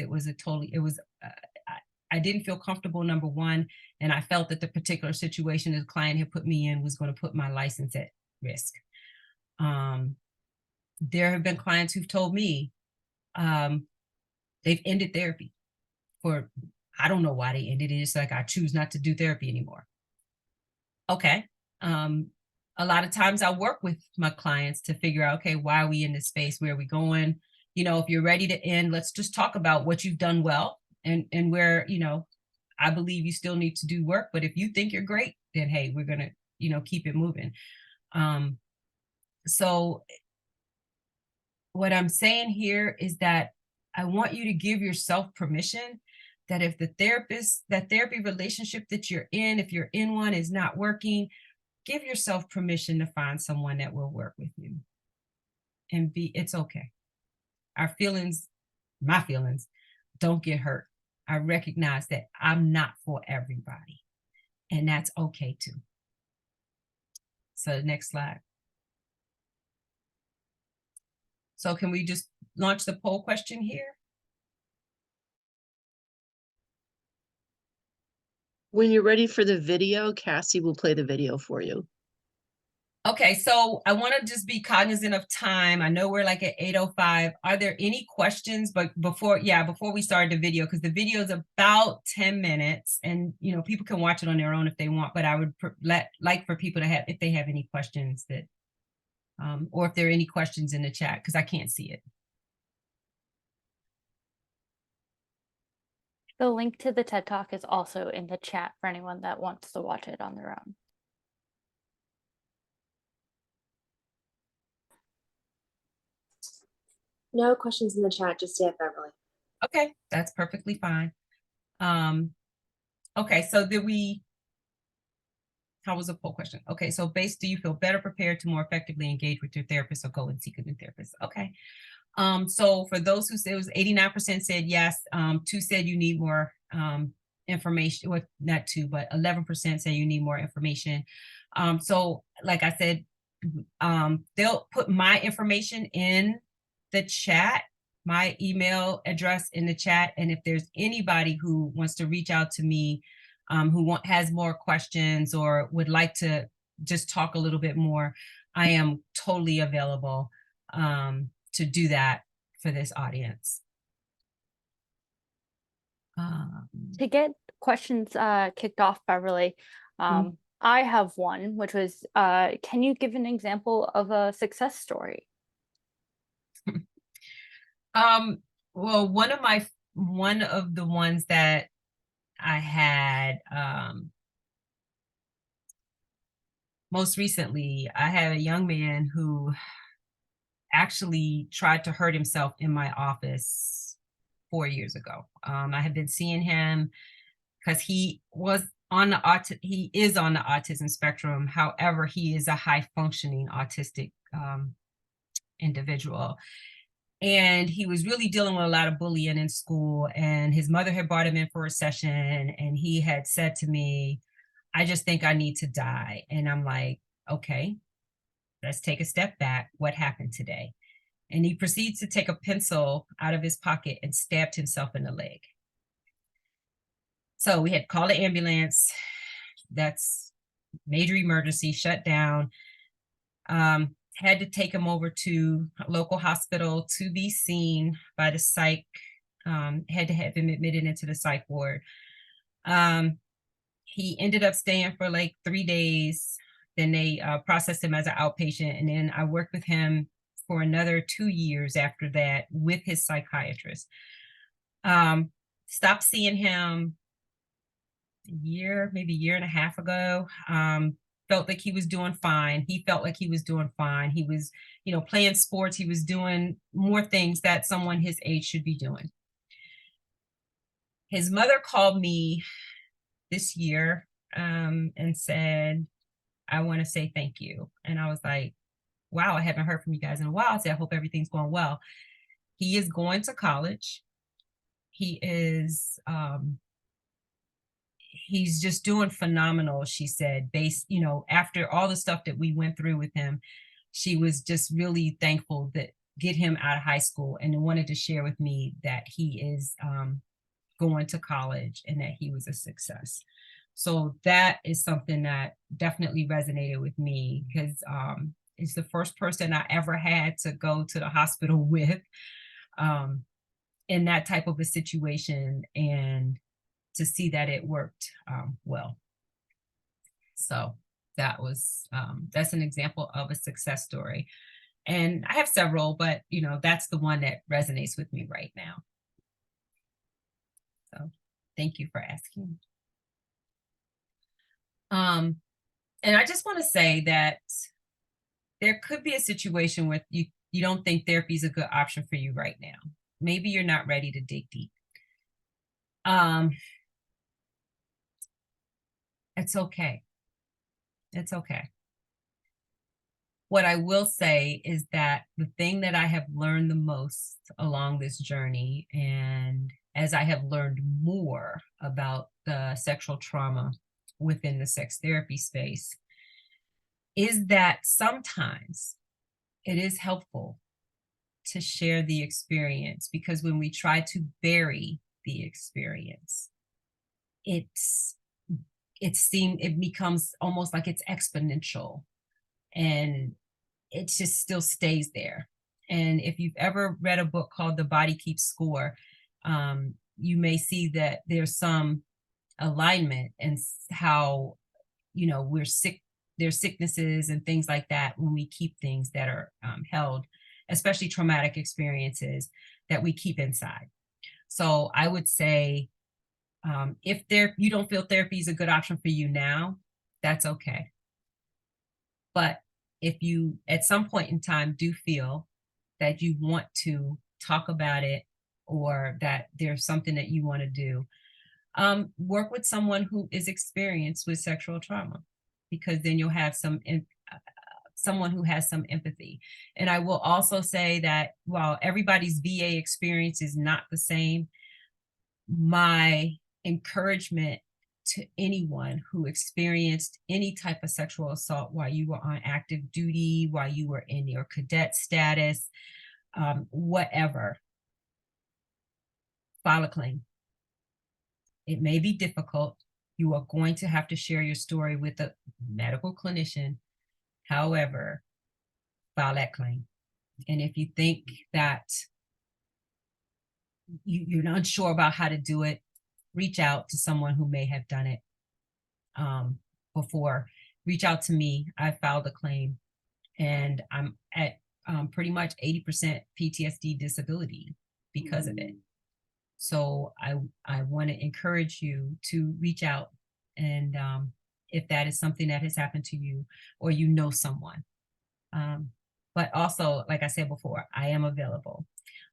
I didn't feel comfortable, number one, and I felt that the particular situation the client had put me in was going to put my license at risk. There have been clients who've told me they've ended therapy for, I don't know why they ended it. It's like, I choose not to do therapy anymore. Okay. A lot of times I work with my clients to figure out, okay, why are we in this space? Where are we going? If you're ready to end, let's just talk about what you've done well and where, I believe you still need to do work. But if you think you're great, then hey, we're going to, keep it moving. So what I'm saying here is that I want you to give yourself permission that if that therapy relationship that you're in, if you're in one, is not working, give yourself permission to find someone that will work with you. And it's okay. My feelings don't get hurt. I recognize that I'm not for everybody, and that's okay too. So next slide. So can we just launch the poll question here? When you're ready for the video, Cassie will play the video for you. Okay, so I want to just be cognizant of time. I know we're like at 8:05. Are there any questions? But before we start the video, because the video is about 10 minutes, and people can watch it on their own if they want. But I would like for people to have, if they have any questions that, or if there are any questions in the chat, because I can't see it. The link to the TED Talk is also in the chat for anyone that wants to watch it on their own. No questions in the chat just yet, Beverly. Okay, that's perfectly fine. Okay, so how was the poll question? Okay, so do you feel better prepared to more effectively engage with your therapist or go and seek a new therapist? Okay. So for those who said, it was 89% said yes, 2 said you need more information, well, not 2, but 11% say you need more information. So like I said, they'll put my information in the chat, my email address in the chat. And if there's anybody who wants to reach out to me, who has more questions or would like to just talk a little bit more, I am totally available to do that for this audience. To get questions kicked off, Beverly, I have one, which was, can you give an example of a success story? Well, one of the ones that I had most recently, I had a young man who actually tried to hurt himself in my office 4 years ago. I had been seeing him because he is on the autism spectrum. However, he is a high functioning autistic individual. And he was really dealing with a lot of bullying in school, and his mother had brought him in for a session, and he had said to me, I just think I need to die. And I'm like, okay, let's take a step back. What happened today? And he proceeds to take a pencil out of his pocket and stabbed himself in the leg. So we had called the ambulance. That's major emergency, shut down. Had to take him over to a local hospital to be seen by the psych, had to have him admitted into the psych ward. He ended up staying for like 3 days. Then they processed him as an outpatient. And then I worked with him for another 2 years after that with his psychiatrist. Stopped seeing him maybe a year and a half ago. Felt like he was doing fine. He felt like he was doing fine. He was, playing sports. He was doing more things that someone his age should be doing. His mother called me this year and said, I want to say thank you. And I was like, wow, I haven't heard from you guys in a while. I said, I hope everything's going well. He is going to college. He is, he's just doing phenomenal, she said, based, after all the stuff that we went through with him, she was just really thankful that get him out of high school and wanted to share with me that he is going to college and that he was a success. So that is something that definitely resonated with me because it's the first person I ever had to go to the hospital with in that type of a situation, and to see that it worked well. So that was that's an example of a success story. And I have several, but that's the one that resonates with me right now. So thank you for asking. And I just want to say that there could be a situation where you don't think therapy is a good option for you right now. Maybe you're not ready to dig deep. It's okay. It's okay. What I will say is that the thing that I have learned the most along this journey, and as I have learned more about the sexual trauma within the sex therapy space, is that sometimes it is helpful to share the experience, because when we try to bury the experience, it becomes almost like it's exponential, and it just still stays there. And if you've ever read a book called The Body Keeps Score, you may see that there's some alignment and how, we're sick, there's sicknesses and things like that when we keep things that are held, especially traumatic experiences that we keep inside. So I would say, if you don't feel therapy is a good option for you now, that's okay. But if you at some point in time do feel that you want to talk about it, or that there's something that you want to do, work with someone who is experienced with sexual trauma, because then you'll have someone who has some empathy. And I will also say that while everybody's VA experience is not the same, my encouragement to anyone who experienced any type of sexual assault while you were on active duty, while you were in your cadet status, whatever, file a claim. It may be difficult. You are going to have to share your story with a medical clinician. However, file that claim. And if you think that you're not sure about how to do it, reach out to someone who may have done it before. Reach out to me. I filed a claim, and I'm at pretty much 80% PTSD disability because of it. So I want to encourage you to reach out, and if that is something that has happened to you, or someone. But also, like I said before, I am available.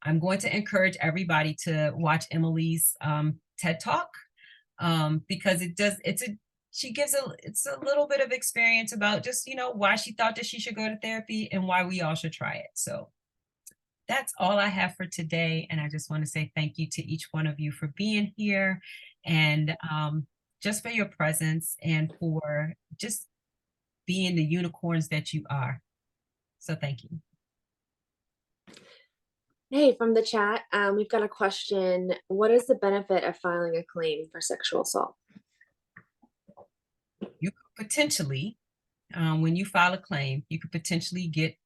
I'm going to encourage everybody to watch Emily's TED Talk, because it's a little bit of experience about just, why she thought that she should go to therapy and why we all should try it. So that's all I have for today. And I just want to say thank you to each one of you for being here, and just for your presence, and for just being the unicorns that you are. So thank you. Hey, from the chat, we've got a question. What is the benefit of filing a claim for sexual assault? You could potentially, when you file a claim, you could potentially get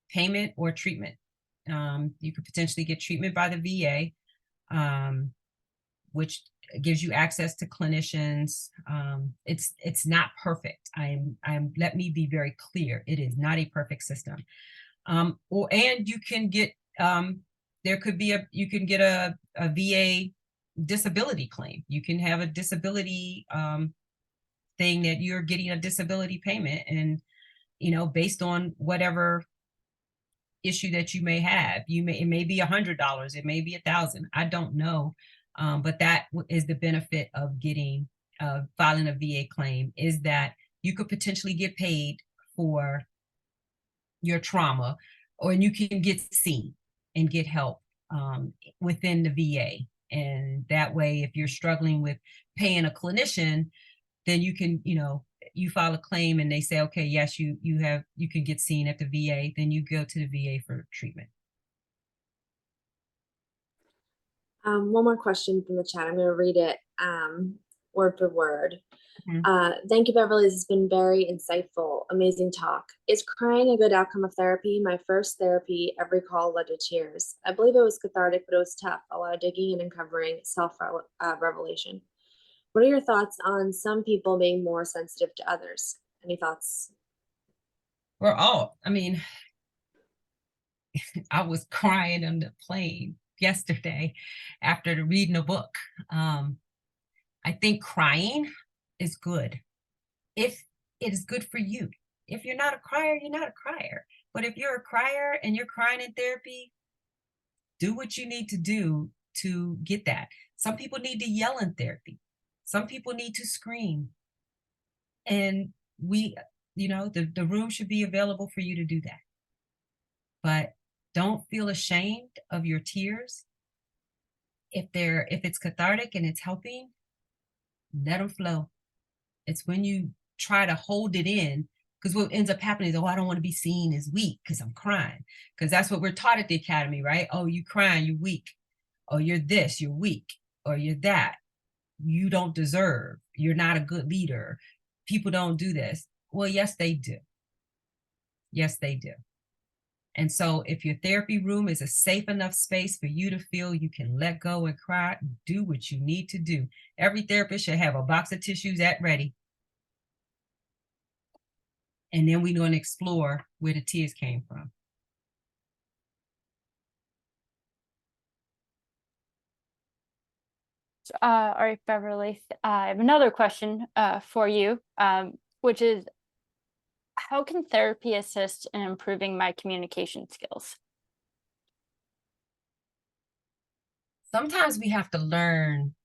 payment or treatment. You could potentially get treatment by the VA, which gives you access to clinicians. It's not perfect. Let me be very clear. It is not a perfect system. And you can get, you can get a VA disability claim. You can have a disability thing that you're getting a disability payment, and, based on whatever issue that you may have, it may be $100, it may be $1,000. I don't know. But that is the benefit of filing a VA claim, is that you could potentially get paid for your trauma, or you can get seen and get help within the VA. And that way, if you're struggling with paying a clinician, then you can, you file a claim and they say, okay, yes, you can get seen at the VA, then you go to the VA for treatment. One more question from the chat. I'm going to read it word for word. Thank you, Beverly. This has been very insightful. Amazing talk. Is crying a good outcome of therapy? My first therapy, every call led to tears. I believe it was cathartic, but it was tough. A lot of digging and uncovering self-revelation. What are your thoughts on some people being more sensitive to others? Any thoughts? I was crying on the plane yesterday after reading a book. I think crying is good if it is good for you. If you're not a crier, you're not a crier. But if you're a crier and you're crying in therapy, do what you need to do to get that. Some people need to yell in therapy. Some people need to scream. And the room should be available for you to do that. But don't feel ashamed of your tears. If it's cathartic and it's helping, let them flow. It's when you try to hold it in, because what ends up happening is, I don't want to be seen as weak because I'm crying. Because that's what we're taught at the academy, right? Oh, you crying, you're weak. Oh, you're this, you're weak. Or you're that. You don't deserve. You're not a good leader. People don't do this. Well, yes, they do. Yes, they do. And so if your therapy room is a safe enough space for you to feel you can let go and cry, do what you need to do. Every therapist should have a box of tissues at ready. And then we're going to explore where the tears came from. All right, Beverly, I have another question for you, which is, how can therapy assist in improving my communication skills? Sometimes we have to learn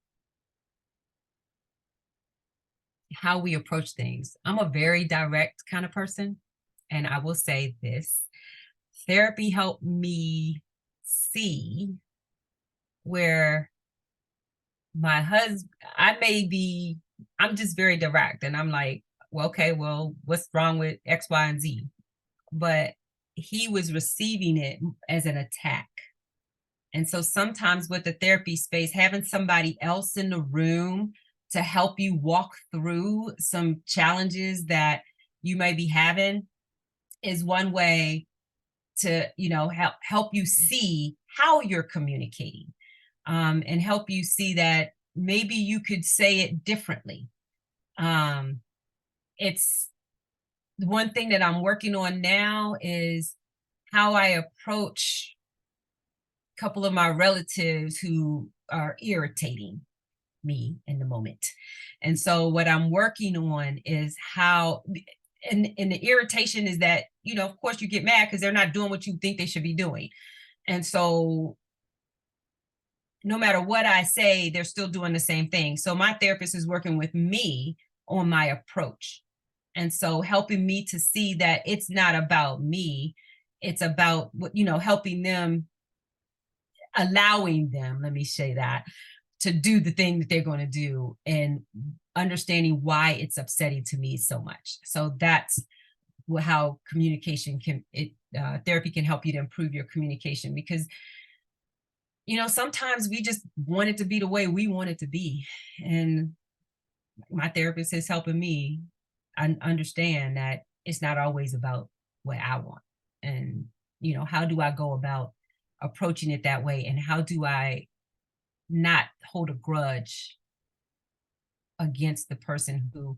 how we approach things. I'm a very direct kind of person, and I will say this. Therapy helped me see where my husband, I'm just very direct, and I'm like, well, okay, well, what's wrong with X, Y, and Z? But he was receiving it as an attack. And so sometimes with the therapy space, having somebody else in the room to help you walk through some challenges that you may be having is one way to, help you see how you're communicating, and help you see that maybe you could say it differently. It's one thing that I'm working on now is how I approach a couple of my relatives who are irritating me in the moment. And so what I'm working on is how, and the irritation is that, of course you get mad because they're not doing what you think they should be doing. And so no matter what I say, they're still doing the same thing. So my therapist is working with me on my approach. And so helping me to see that it's not about me, it's about, helping them, allowing them, let me say that, to do the thing that they're going to do and understanding why it's upsetting to me so much. So that's how communication therapy can help you to improve your communication, because sometimes we just want it to be the way we want it to be. And my therapist is helping me understand that it's not always about what I want. And, how do I go about approaching it that way? And how do I not hold a grudge against the person who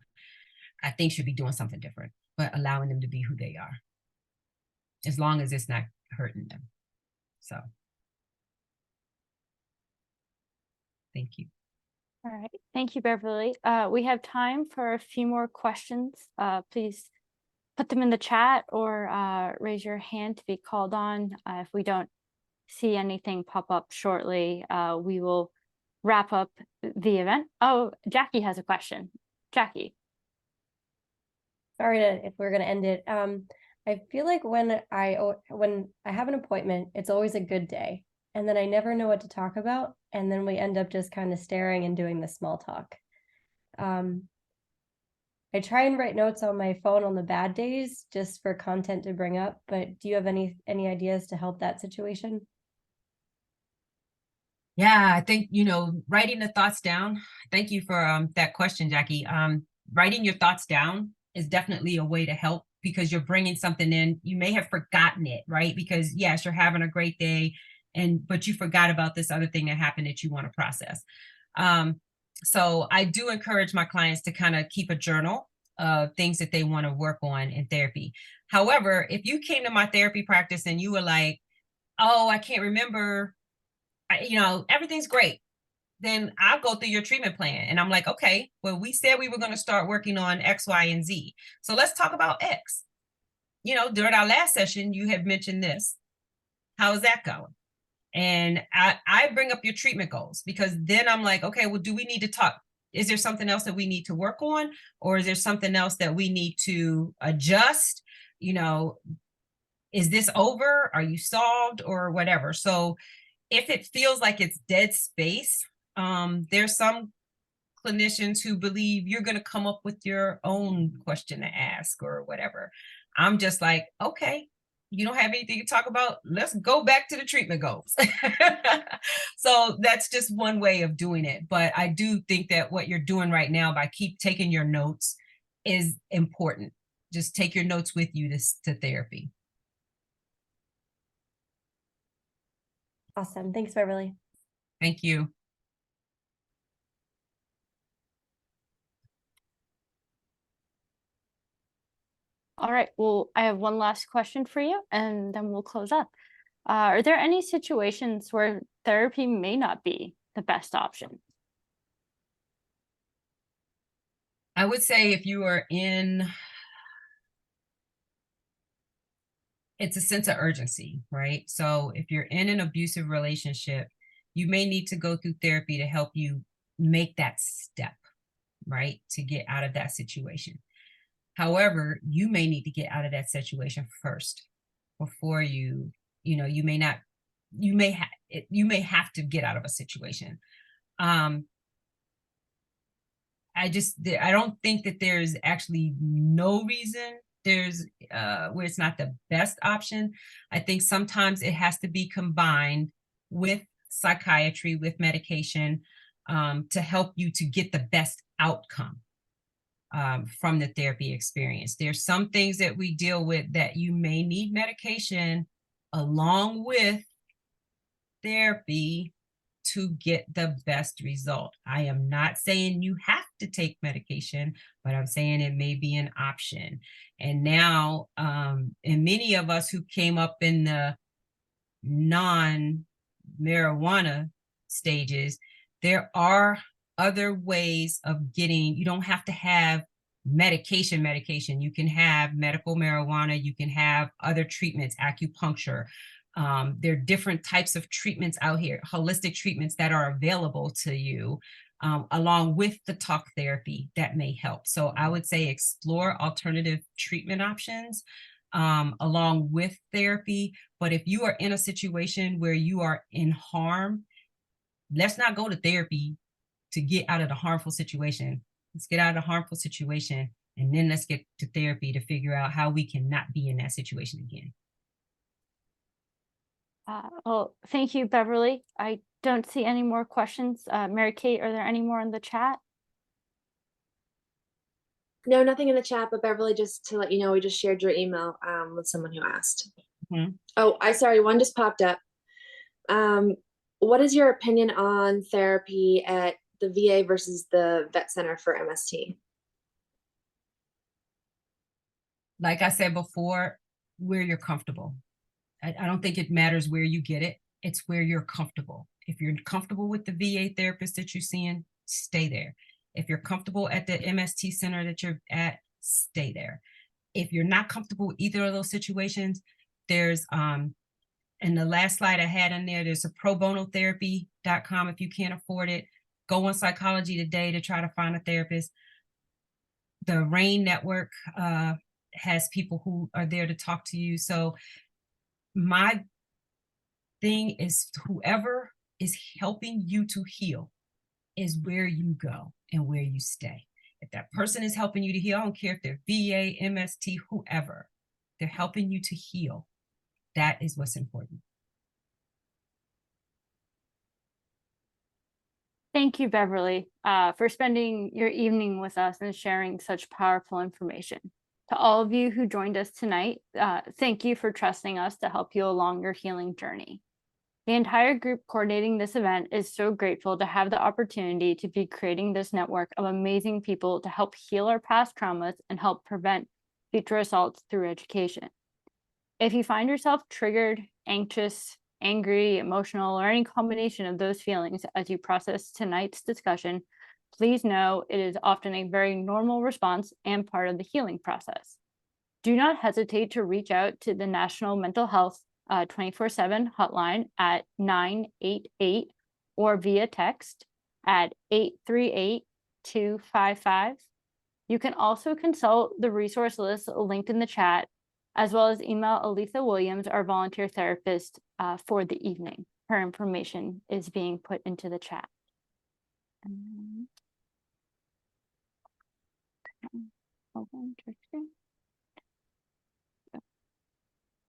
I think should be doing something different, but allowing them to be who they are, as long as it's not hurting them. So. Thank you. All right. Thank you, Beverly. We have time for a few more questions. Please put them in the chat or raise your hand to be called on. If we don't see anything pop up shortly, we will wrap up the event. Oh, Jackie has a question. Jackie. Sorry if we're going to end it. I feel like when I have an appointment, it's always a good day. And then I never know what to talk about. And then we end up just kind of staring and doing the small talk. I try and write notes on my phone on the bad days just for content to bring up, but do you have any ideas to help that situation? Yeah, I think, writing the thoughts down. Thank you for that question, Jackie. Writing your thoughts down is definitely a way to help because you're bringing something in. You may have forgotten it, right? Because yes, you're having a great day, but you forgot about this other thing that happened that you want to process. So I do encourage my clients to kind of keep a journal of things that they want to work on in therapy. However, if you came to my therapy practice and you were like, oh, I can't remember, everything's great, then I'll go through your treatment plan. And I'm like, okay, well, we said we were going to start working on X, Y, and Z. So let's talk about X. During our last session, you had mentioned this. How is that going? And I bring up your treatment goals because then I'm like, okay, well, do we need to talk? Is there something else that we need to work on? Or is there something else that we need to adjust? Is this over? Are you solved or whatever? So if it feels like it's dead space, there's some clinicians who believe you're going to come up with your own question to ask or whatever. I'm just like, okay, you don't have anything to talk about. Let's go back to the treatment goals. So that's just one way of doing it. But I do think that what you're doing right now by keep taking your notes is important. Just take your notes with you to therapy. Awesome. Thanks, Beverly. Thank you. All right, well, I have one last question for you, and then we'll close up. Are there any situations where therapy may not be the best option? I would say if you are it's a sense of urgency, right? So if you're in an abusive relationship, you may need to go through therapy to help you make that step, right? To get out of that situation. However, you may need to get out of that situation first before you may have to get out of a situation. I don't think that there's actually no reason there's where it's not the best option. I think sometimes it has to be combined with psychiatry, with medication, to help you to get the best outcome from the therapy experience. There's some things that we deal with that you may need medication along with therapy to get the best result. I am not saying you have to take medication, but I'm saying it may be an option. And now, and many of us who came up in the non-marijuana stages, there are other ways of getting, you don't have to have medication. You can have medical marijuana, you can have other treatments, acupuncture. There are different types of treatments out here, holistic treatments that are available to you, along with the talk therapy that may help. So I would say explore alternative treatment options along with therapy. But if you are in a situation where you are in harm, let's not go to therapy to get out of the harmful situation. Let's get out of the harmful situation, and then let's get to therapy to figure out how we can not be in that situation again. Well, thank you, Beverly. I don't see any more questions. Mary Kate, are there any more in the chat? No, nothing in the chat, but Beverly, just to let you know, we just shared your email with someone who asked. Mm-hmm. Oh, sorry, one just popped up. What is your opinion on therapy at the VA versus the vet center for MST? Like I said before, where you're comfortable. I don't think it matters where you get it. It's where you're comfortable. If you're comfortable with the VA therapist that you're seeing, stay there. If you're comfortable at the MST center that you're at, stay there. If you're not comfortable with either of those situations, there's, and the last slide I had in there, there's a pro bono therapy.com. If you can't afford it, go on Psychology Today to try to find a therapist. The RAIN network has people who are there to talk to you. So my thing is whoever is helping you to heal is where you go. and where you stay. If that person is helping you to heal, I don't care if they're VA, MST, whoever, they're helping you to heal. That is what's important. Thank you, Beverly, for spending your evening with us and sharing such powerful information. To all of you who joined us tonight, thank you for trusting us to help you along your healing journey. The entire group coordinating this event is so grateful to have the opportunity to be creating this network of amazing people to help heal our past traumas and help prevent future assaults through education. If you find yourself triggered, anxious, angry, emotional, or any combination of those feelings as you process tonight's discussion, please know it is often a very normal response and part of the healing process. Do not hesitate to reach out to the National Mental Health 24/7 hotline at 988 or via text at 838-255. You can also consult the resource list linked in the chat, as well as email Aletha Williams, our volunteer therapist, for the evening. Her information is being put into the chat.